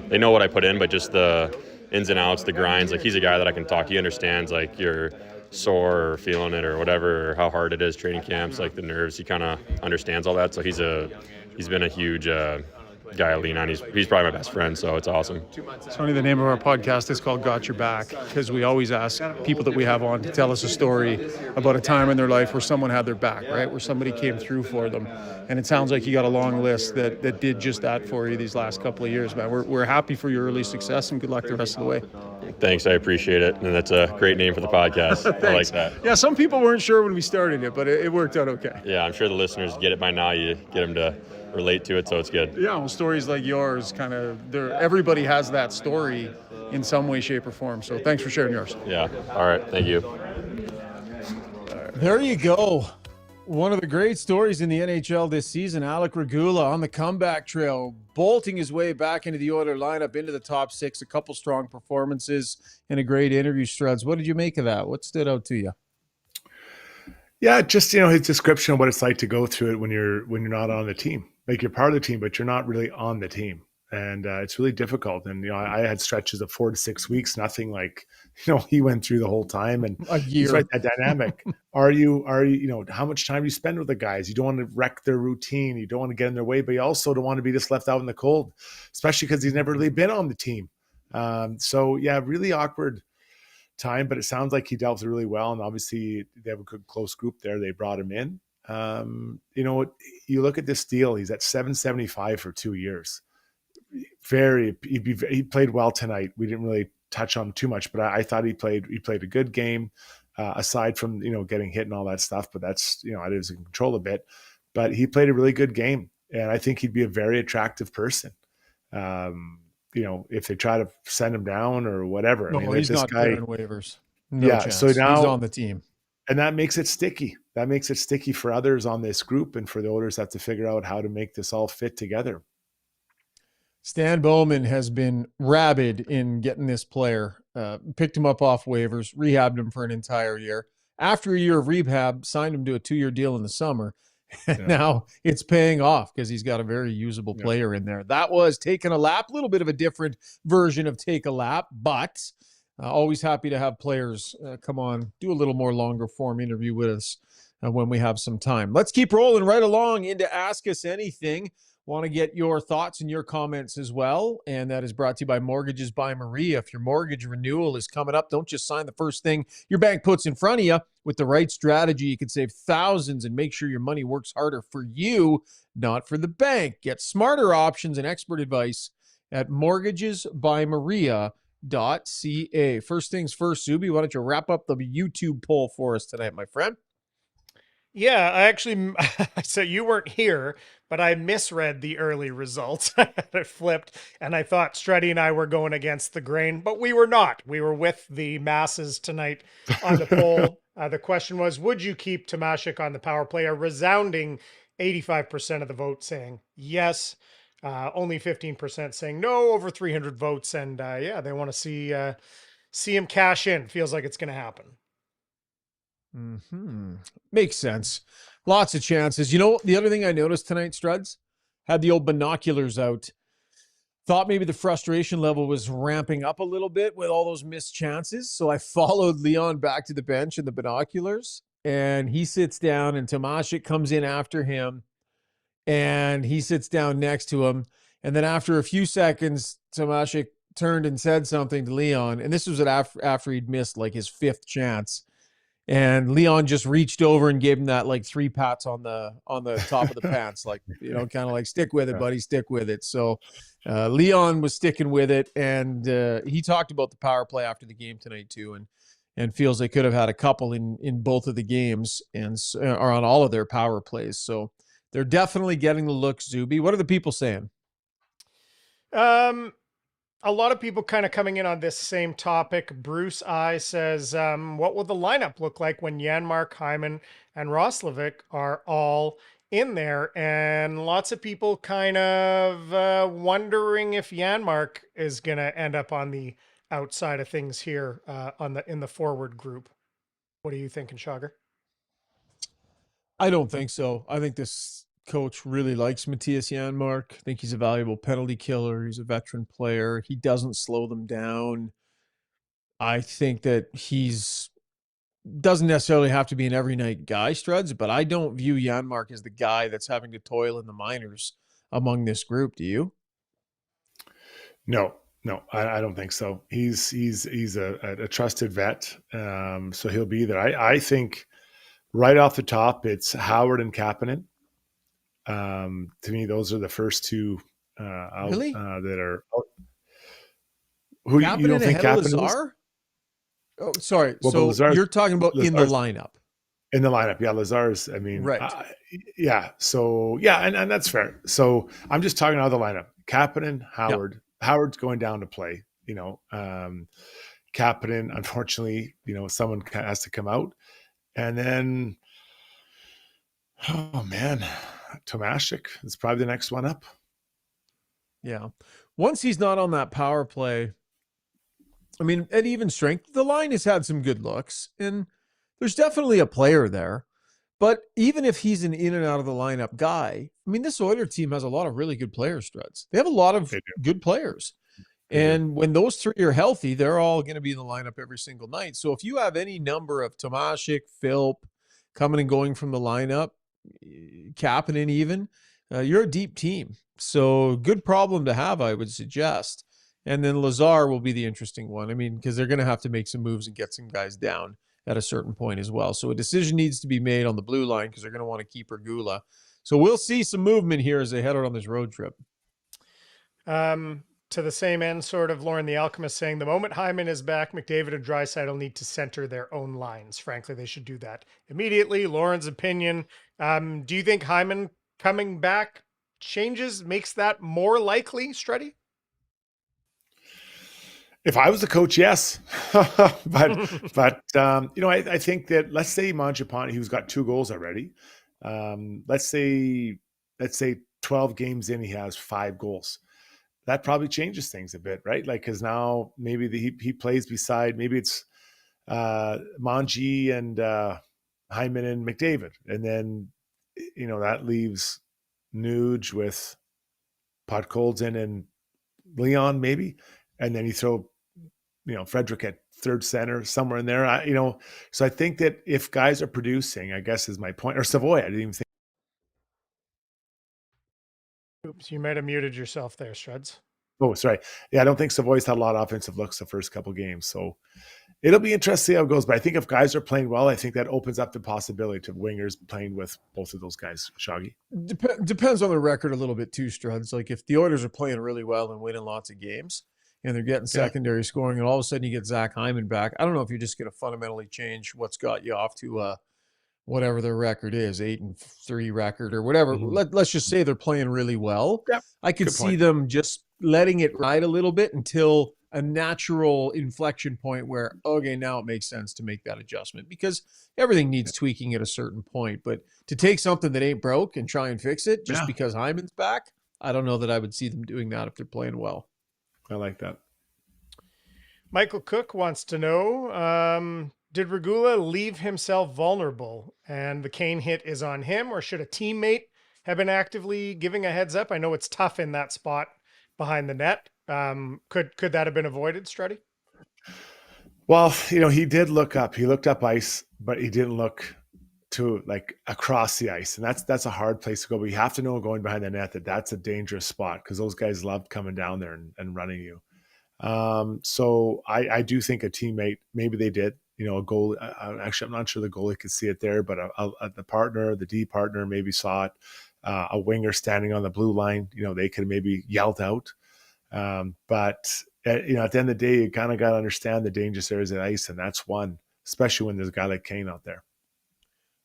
Speaker 14: They know what I put in, but just the ins and outs, the grinds. Like, he's a guy that I can talk. He understands, like, you're sore or feeling it or whatever, or how hard it is training camps, like the nerves. He kind of understands all that. So he's been a huge guy I lean on. He's probably my best friend, so it's awesome.
Speaker 13: It's funny, the name of our podcast is called Got Your Back, because we always ask people that we have on to tell us a story about a time in their life where someone had their back, right? Where somebody came through for them. And it sounds like you got a long list that did just that for you these last couple of years, man. We're happy for your early success, and good luck the rest of the way.
Speaker 14: Thanks, I appreciate it. And that's a great name for the podcast. I like that.
Speaker 13: Yeah, some people weren't sure when we started it, but it worked out okay.
Speaker 14: Yeah, I'm sure the listeners get it by now. You get them to relate to it, so it's good.
Speaker 13: Yeah, well, stories like yours, everybody has that story in some way, shape, or form. So thanks for sharing yours.
Speaker 14: Yeah. All right. Thank you.
Speaker 1: There you go. One of the great stories in the NHL this season, Alec Regula on the comeback trail, bolting his way back into the Oilers lineup, into the top six, a couple strong performances, and a great interview, Struds. What did you make of that? What stood out to you?
Speaker 2: Yeah, just, his description of what it's like to go through it when you're not on the team. Like, you're part of the team, but you're not really on the team. And it's really difficult. And, I had stretches of 4 to 6 weeks, nothing like, he went through the whole time. And
Speaker 1: a year.
Speaker 2: It's right, that dynamic. Are you, how much time you spend with the guys? You don't want to wreck their routine. You don't want to get in their way, but you also don't want to be just left out in the cold, especially because he's never really been on the team. So, yeah, really awkward time, but it sounds like he dealt with it really well. And obviously they have a good close group there. They brought him in. You look at this deal, he's at $775 for 2 years. He played well tonight. We didn't really touch on him too much, but I thought he played a good game, aside from, getting hit and all that stuff, but that's, I was in control a bit, but he played a really good game. And I think he'd be a very attractive person. If they try to send him down or whatever.
Speaker 1: No, he's not clearing waivers. No chance.
Speaker 2: So now
Speaker 1: he's on the team.
Speaker 2: And that makes it sticky. That makes it sticky for others on this group, and for the Oilers have to figure out how to make this all fit together.
Speaker 1: Stan Bowman has been rabid in getting this player. Picked him up off waivers, rehabbed him for an entire year. After a year of rehab, signed him to a 2-year deal in the summer. And now it's paying off because he's got a very usable player in there. That was Taking a Lap, a little bit of a different version of Take a Lap, but always happy to have players come on, do a little more longer form interview with us when we have some time. Let's keep rolling right along into Ask Us Anything. Want to get your thoughts and your comments as well. And that is brought to you by Mortgages by Maria. If your mortgage renewal is coming up, don't just sign the first thing your bank puts in front of you. With the right strategy, you can save thousands and make sure your money works harder for you, not for the bank. Get smarter options and expert advice at mortgagesbymaria.ca. First things first, Zuby, why don't you wrap up the YouTube poll for us tonight, my friend?
Speaker 3: Yeah, I actually, so you weren't here, but I misread the early results. I had it flipped, and I thought Struddy and I were going against the grain, but we were not. We were with the masses tonight on the poll. The question was, would you keep Tomasek on the power play? A resounding 85% of the vote saying yes, only 15% saying no, over 300 votes. And they want to see him cash in. Feels like it's going to happen.
Speaker 1: Makes sense. Lots of chances. The other thing I noticed tonight, Struds, had the old binoculars out. Thought maybe the frustration level was ramping up a little bit with all those missed chances. So I followed Leon back to the bench in the binoculars, and he sits down, and Tomasek comes in after him, and he sits down next to him. And then after a few seconds, Tomasek turned and said something to Leon, and this was after he'd missed like his 5th chance. And Leon just reached over and gave him that like 3 pats on the top of the pants, like, kind of like, stick with it, buddy, stick with it. So Leon was sticking with it, and he talked about the power play after the game tonight too, and feels they could have had a couple in both of the games or on all of their power plays. So they're definitely getting the look, Zuby. What are the people saying?
Speaker 3: A lot of people kind of coming in on this same topic. Bruce I says, what will the lineup look like when Janmark, Hyman, and Roslovic are all in there? And lots of people kind of wondering if Janmark is going to end up on the outside of things here in the forward group. What are you thinking, Shogger?
Speaker 1: I don't think so. I think this coach really likes Matthias Janmark. I think he's a valuable penalty killer. He's a veteran player. He doesn't slow them down. I think that doesn't necessarily have to be an every night guy, Struds, but I don't view Janmark as the guy that's having to toil in the minors among this group. Do you?
Speaker 2: No, I don't think so. He's a trusted vet, so he'll be there. I think right off the top, it's Howard and Kapanen. To me, those are the first two out,
Speaker 1: Really?
Speaker 2: That are out. Who
Speaker 1: Kapanen
Speaker 2: you don't think
Speaker 1: ahead of
Speaker 2: Kapanen is?
Speaker 1: Lazar? Oh, sorry.
Speaker 2: Well,
Speaker 1: so
Speaker 2: Lazar's-
Speaker 1: you're talking about in the
Speaker 2: Lazar's-
Speaker 1: lineup.
Speaker 2: In the lineup, yeah, Lazar's. I mean,
Speaker 1: Right.
Speaker 2: Yeah. So yeah, and that's fair. So I'm just talking out of the lineup. Kapanen, Howard. Howard's going down to play. Kapanen, unfortunately, someone has to come out, and then, oh man, Tomasek is probably the next one up.
Speaker 1: Yeah. Once he's not on that power play, I mean, at even strength, the line has had some good looks, and there's definitely a player there. But even if he's an in and out of the lineup guy, I mean, this Oiler team has a lot of really good players, Struds. They have a lot of good players. And when those three are healthy, they're all going to be in the lineup every single night. So if you have any number of Tomasek, Philp coming and going from the lineup, Kapanen even, you're a deep team. So good problem to have, I would suggest. And then Lazar will be the interesting one. I mean, because they're going to have to make some moves and get some guys down at a certain point as well. So a decision needs to be made on the blue line because they're going to want to keep Regula. So we'll see some movement here as they head out on this road trip.
Speaker 3: To the same end, sort of, Lauren the Alchemist saying, the moment Hyman is back, McDavid and Draisaitl need to center their own lines. Frankly, they should do that immediately. Lauren's opinion. Do you think Hyman coming back makes that more likely, Struddy?
Speaker 2: If I was the coach, yes. but I think that, let's say Mangiapane, who's got 2 goals already. Let's say 12 games in, he has 5 goals. That probably changes things a bit, right? Like, because now maybe he plays beside, maybe it's Mangi and Hyman and McDavid. And then, that leaves Nuge with Podkolzin and Leon maybe. And then you throw, Frederick at third center, somewhere in there. So I think that if guys are producing, I guess is my point. Or Savoy, I didn't even think.
Speaker 3: Oops, you might have muted yourself there, Struds.
Speaker 2: Oh, sorry. Yeah, I don't think Savoy's had a lot of offensive looks the first couple games. So it'll be interesting to see how it goes. But I think if guys are playing well, I think that opens up the possibility to wingers playing with both of those guys, Shoggy.
Speaker 1: Depends on the record a little bit too, Struds. Like if the Oilers are playing really well and winning lots of games and they're getting secondary scoring and all of a sudden you get Zach Hyman back, I don't know if you're just going to fundamentally change what's got you off to whatever their record is, 8-3 record or whatever.
Speaker 2: Mm-hmm.
Speaker 1: Let's just say they're playing really well.
Speaker 2: Yep.
Speaker 1: I could see them just letting it ride a little bit until a natural inflection point where, okay, now it makes sense to make that adjustment because everything needs tweaking at a certain point. But to take something that ain't broke and try and fix it just because Hyman's back, I don't know that I would see them doing that if they're playing well.
Speaker 2: I like that.
Speaker 3: Michael Cook wants to know, did Regula leave himself vulnerable and the Kane hit is on him, or should a teammate have been actively giving a heads up? I know it's tough in that spot behind the net. Could that have been avoided, Struddy?
Speaker 2: Well, he did look up. He looked up ice, but he didn't look to across the ice. And that's a hard place to go. But you have to know going behind the net that's a dangerous spot because those guys love coming down there and running you. So I do think a teammate, maybe they did, a goal. Actually, I'm not sure the goalie could see it there, but the partner, the D partner maybe saw it. A winger standing on the blue line, they could maybe yelled out. But at the end of the day, you kind of got to understand the dangerous areas of ice. And that's one, especially when there's a guy like Kane out there.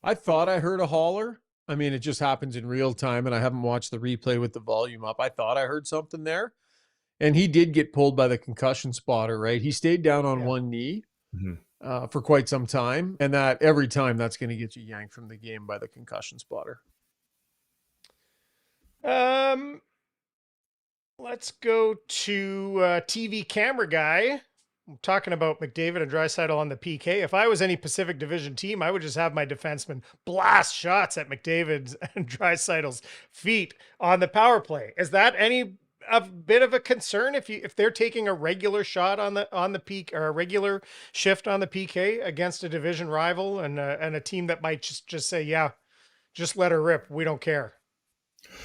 Speaker 1: I thought I heard a holler. I mean, it just happens in real time and I haven't watched the replay with the volume up. I thought I heard something there. And he did get pulled by the concussion spotter, right? He stayed down on one knee for quite some time. And that every time that's going to get you yanked from the game by the concussion spotter.
Speaker 3: Let's go to TV camera guy. I'm talking about McDavid and Draisaitl on the PK. If I was any Pacific Division team, I would just have my defensemen blast shots at McDavid's and Draisaitl's feet on the power play. Is that a bit of a concern if they're taking a regular shot on the peak, or a regular shift on the PK against a division rival and a team that might just say, yeah, just let her rip. We don't care.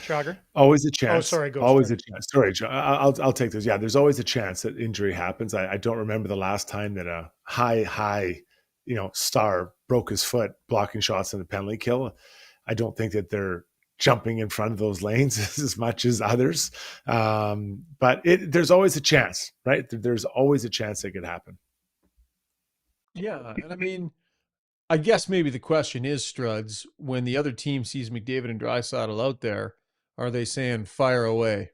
Speaker 3: Chager?
Speaker 2: Always a chance.
Speaker 3: Oh, sorry.
Speaker 2: Always a chance. Sorry, Joe. I'll take those. Yeah, there's always a chance that injury happens. I don't remember the last time that a high, star broke his foot blocking shots in the penalty kill. I don't think that they're jumping in front of those lanes as much as others. But there's always a chance, right? There's always a chance that could happen.
Speaker 1: Yeah, and I mean, I guess maybe the question is, Struds, when the other team sees McDavid and Draisaitl out there, are they saying fire away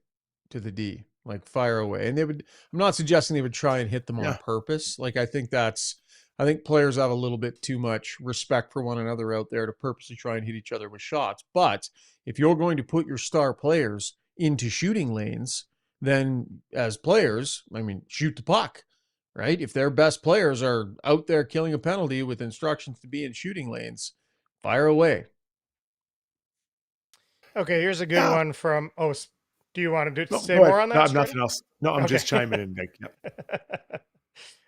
Speaker 1: to the D? Like fire away. And I'm not suggesting they would try and hit them on purpose. Like I think players have a little bit too much respect for one another out there to purposely try and hit each other with shots. But if you're going to put your star players into shooting lanes, then as players, I mean, shoot the puck. Right? If their best players are out there killing a penalty with instructions to be in shooting lanes, fire away.
Speaker 3: Okay, here's a good one from. Oh, do you want to say more on that?
Speaker 2: No, nothing else. No, I'm just chiming in, Nick. Yep.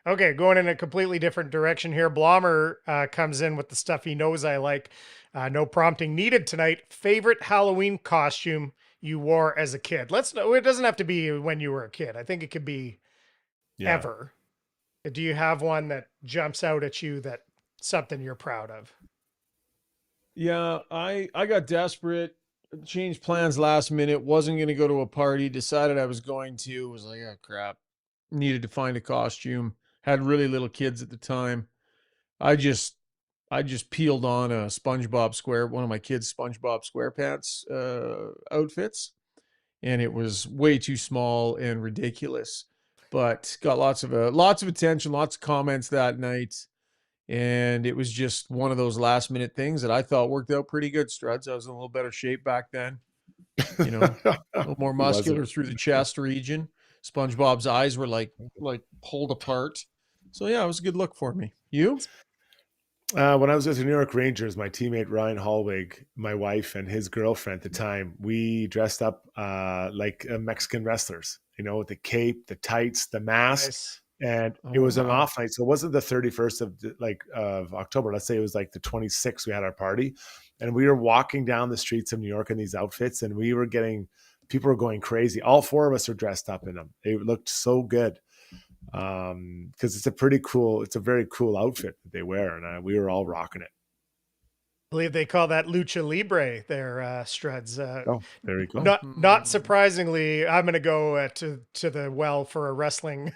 Speaker 3: Okay, going in a completely different direction here. Blommer comes in with the stuff he knows I like. No prompting needed tonight. Favorite Halloween costume you wore as a kid? Let's know. It doesn't have to be when you were a kid. I think it could be ever. Do you have one that jumps out at you, that something you're proud of?
Speaker 1: Yeah, I got desperate, changed plans last minute, wasn't going to go to a party, decided I was going to, was like, oh crap, needed to find a costume, had really little kids at the time. I just peeled on a one of my kids' SpongeBob SquarePants outfits, and it was way too small and ridiculous. But got lots of attention, lots of comments that night. And it was just one of those last minute things that I thought worked out pretty good, Struds. I was in a little better shape back then. A little more muscular through the chest region. SpongeBob's eyes were like pulled apart. So yeah, it was a good look for me. You?
Speaker 2: When I was with the New York Rangers, my teammate Ryan Hallwig, my wife, and his girlfriend at the time, we dressed up like Mexican wrestlers, with the cape, the tights, the mask.
Speaker 3: Nice.
Speaker 2: And it was an off night. So it wasn't the 31st of October. Let's say it was like the 26th. We had our party and we were walking down the streets of New York in these outfits, and people were going crazy. All four of us are dressed up in them. They looked so good. Because it's a very cool outfit that they wear, and we were all rocking it.
Speaker 3: I believe they call that lucha libre there, Struds.
Speaker 2: There you go.
Speaker 3: Not surprisingly, I'm going to go to the well for a wrestling.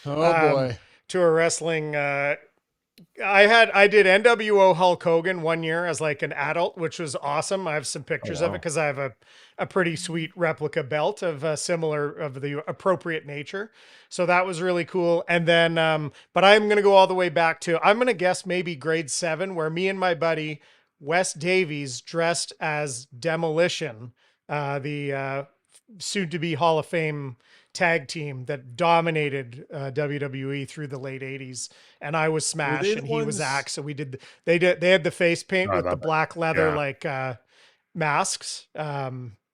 Speaker 1: Boy.
Speaker 3: To a wrestling. I did NWO Hulk Hogan one year as like an adult, which was awesome. I have some pictures of it because I have a pretty sweet replica belt of the appropriate nature. So that was really cool. And then, but I'm going to go all the way back to, I'm going to guess maybe grade 7, where me and my buddy Wes Davies dressed as Demolition, the soon to be Hall of Fame tag team that dominated WWE through the late 80s, and I was Smash and he was Axe. So they had the face paint with the black leather masks.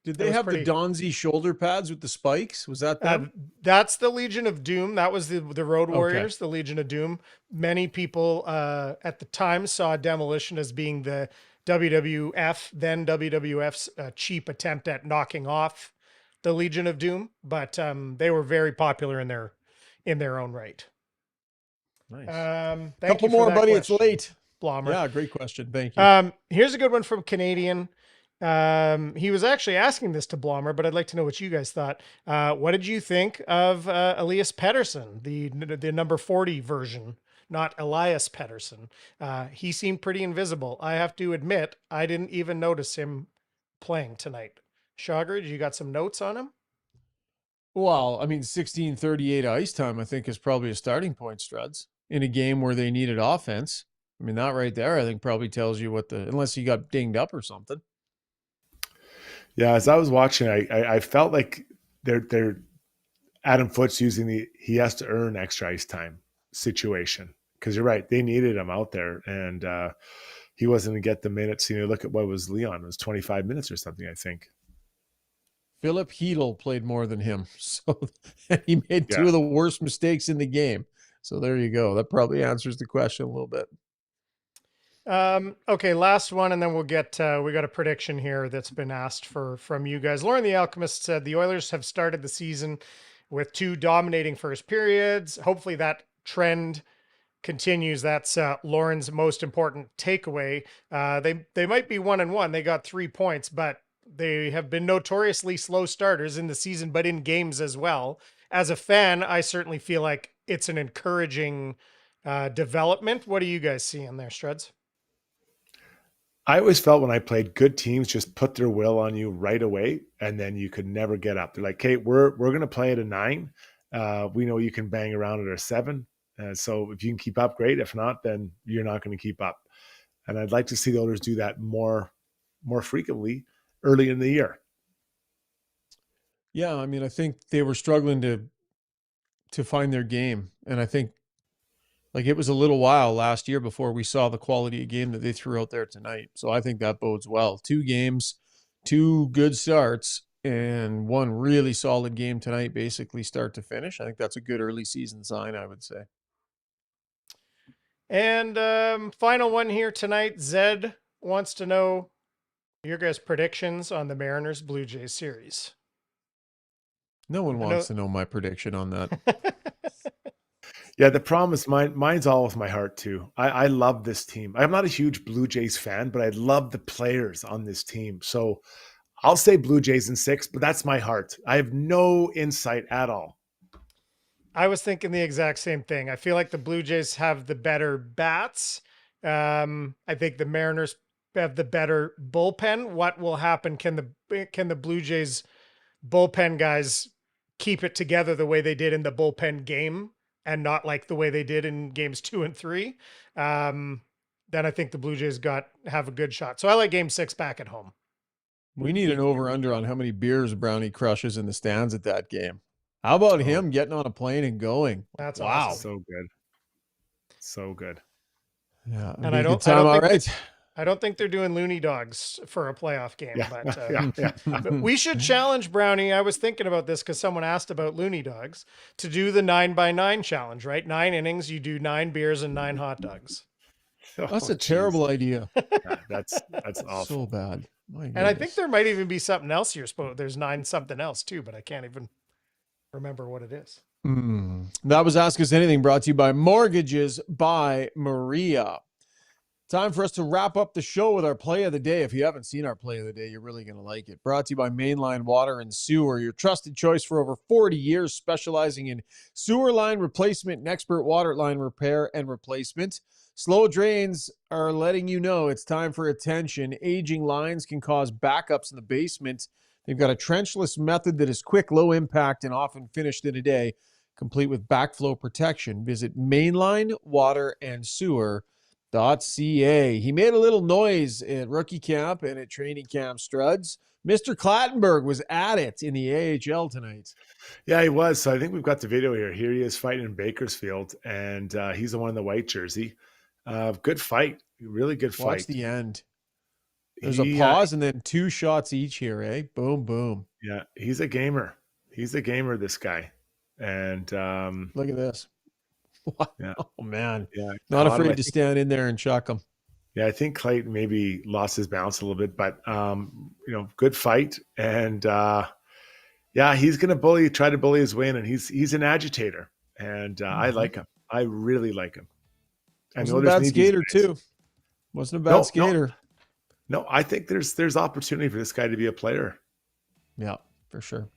Speaker 1: Did they have the Donzi shoulder pads with the spikes? Was that them?
Speaker 3: That's the Legion of Doom. That was the Road Warriors, the Legion of Doom. Many people at the time saw Demolition as being the WWF's cheap attempt at knocking off the Legion of Doom, but they were very popular in their own right.
Speaker 1: Nice.
Speaker 3: Couple
Speaker 1: more, buddy.
Speaker 3: Question,
Speaker 1: it's late.
Speaker 3: Blommer.
Speaker 1: Yeah, great question. Thank you.
Speaker 3: Here's a good one from Canadian. He was actually asking this to Blommer, but I'd like to know what you guys thought. What did you think of Elias Pettersson, the number 40 version, not Elias Pettersson? He seemed pretty invisible. I have to admit, I didn't even notice him playing tonight. Shogridge, you got some notes on him?
Speaker 1: Well, I mean, 16:38 ice time, I think, is probably a starting point, Struds, in a game where they needed offense. I mean, that right there, I think, probably tells you unless you got dinged up or something.
Speaker 2: Yeah, as I was watching, I felt like they're Adam Foote's using he has to earn extra ice time situation, because you're right, they needed him out there, and he wasn't going to get the minutes. Look at what was Leon. It was 25 minutes or something, I think.
Speaker 1: Philip Hedl played more than him, so he made two of the worst mistakes in the game. So there you go. That probably answers the question a little bit.
Speaker 3: Okay, last one, and then we'll get we got a prediction here that's been asked from you guys. Lauren the Alchemist said the Oilers have started the season with 2 dominating first periods. Hopefully that trend continues. That's Lauren's most important takeaway. They might be 1-1. They got 3 points, but they have been notoriously slow starters in the season, but in games as well. As a fan, I certainly feel like it's an encouraging development. What do you guys see in there, Struds?
Speaker 2: I always felt when I played, good teams just put their will on you right away, and then you could never get up. They're like, hey, we're going to play at a 9. We know you can bang around at a 7. So if you can keep up, great. If not, then you're not going to keep up. And I'd like to see the Oilers do that more frequently early in the year.
Speaker 1: Yeah, I mean, I think they were struggling to find their game. And I think it was a little while last year before we saw the quality of game that they threw out there tonight. So I think that bodes well. 2 games, 2 good starts, and 1 really solid game tonight, basically start to finish. I think that's a good early season sign, I would say.
Speaker 3: And final one here tonight. Zed wants to know your guys' predictions on the Mariners Blue Jays series.
Speaker 1: No one wants to know my prediction on that.
Speaker 2: Yeah, the problem is mine's all with my heart too. I love this team. I'm not a huge Blue Jays fan, but I love the players on this team. So I'll say Blue Jays in 6, but that's my heart. I have no insight at all.
Speaker 3: I was thinking the exact same thing. I feel like the Blue Jays have the better bats. I think the Mariners have the better bullpen. What will happen? Can the Blue Jays bullpen guys keep it together the way they did in the bullpen game and not like the way they did in games 2 and 3? Then I think the Blue Jays have a good shot. So I like game 6 back at home.
Speaker 1: We need an over-under on how many beers Brownie crushes in the stands at that game. How about him getting on a plane and going?
Speaker 3: That's
Speaker 1: wow.
Speaker 3: awesome.
Speaker 2: So good. So good.
Speaker 1: Yeah.
Speaker 3: And I don't think they're doing loony dogs for a playoff game, but we should challenge Brownie. I was thinking about this because someone asked about loony dogs to do the 9x9 challenge, right? 9 innings, you do 9 beers and 9 hot dogs.
Speaker 1: That's a terrible idea.
Speaker 2: Yeah, that's awful.
Speaker 1: So bad.
Speaker 3: And I think there might even be something else you're supposed. There's 9 something else too, but I can't even remember what it is.
Speaker 1: That was Ask Us Anything, brought to you by Mortgages by Maria. Time for us to wrap up the show with our play of the day. If you haven't seen our play of the day, you're really going to like it. Brought to you by Mainline Water and Sewer, your trusted choice for over 40 years, specializing in sewer line replacement and expert water line repair and replacement. Slow drains are letting you know it's time for attention. Aging lines can cause backups in the basement. They've got a trenchless method that is quick, low impact, and often finished in a day, complete with backflow protection. Visit Mainline Water and Sewer. .ca. He made a little noise at rookie camp and at training camp, Struds. Mr. Clattenburg was at it in the AHL tonight.
Speaker 2: Yeah, he was. So I think we've got the video here. Here he is fighting in Bakersfield, and he's the one in the white jersey. Good fight. Really good fight.
Speaker 1: Watch the end. There's a pause and then 2 shots each here, eh? Boom, boom.
Speaker 2: Yeah, he's a gamer. He's a gamer, this guy. And
Speaker 1: look at this. Wow.
Speaker 2: Yeah.
Speaker 1: Oh, man.
Speaker 2: Yeah.
Speaker 1: Not afraid to stand in there and chuck him.
Speaker 2: Yeah, I think Clayton maybe lost his balance a little bit, but, good fight. And, he's going to try to bully his way in, and he's an agitator. And I like him. I really like him.
Speaker 1: Wasn't a bad skater, too. Wasn't a bad skater.
Speaker 2: No, I think there's opportunity for this guy to be a player.
Speaker 1: Yeah, for sure.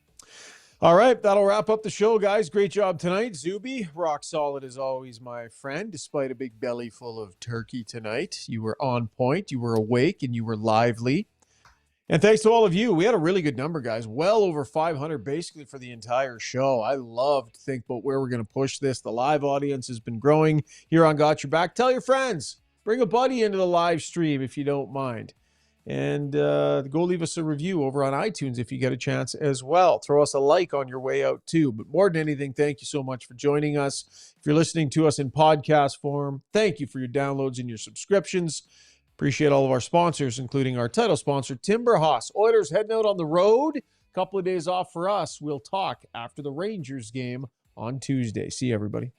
Speaker 1: All right, that'll wrap up the show, guys. Great job tonight. Zuby, rock solid as always, my friend. Despite a big belly full of turkey tonight, you were on point, you were awake, and you were lively. And thanks to all of you. We had a really good number, guys. Well over 500 basically for the entire show. I love to think about where we're going to push this. The live audience has been growing here on Got Your Back. Tell your friends. Bring a buddy into the live stream if you don't mind. And go leave us a review over on iTunes if you get a chance as well. Throw us a like on your way out too. But more than anything, thank you so much for joining us. If you're listening to us in podcast form, thank you for your downloads and your subscriptions. Appreciate all of our sponsors, including our title sponsor, Timber Hoss. Oilers heading out on the road. A couple of days off for us. We'll talk after the Rangers game on Tuesday. See you, everybody.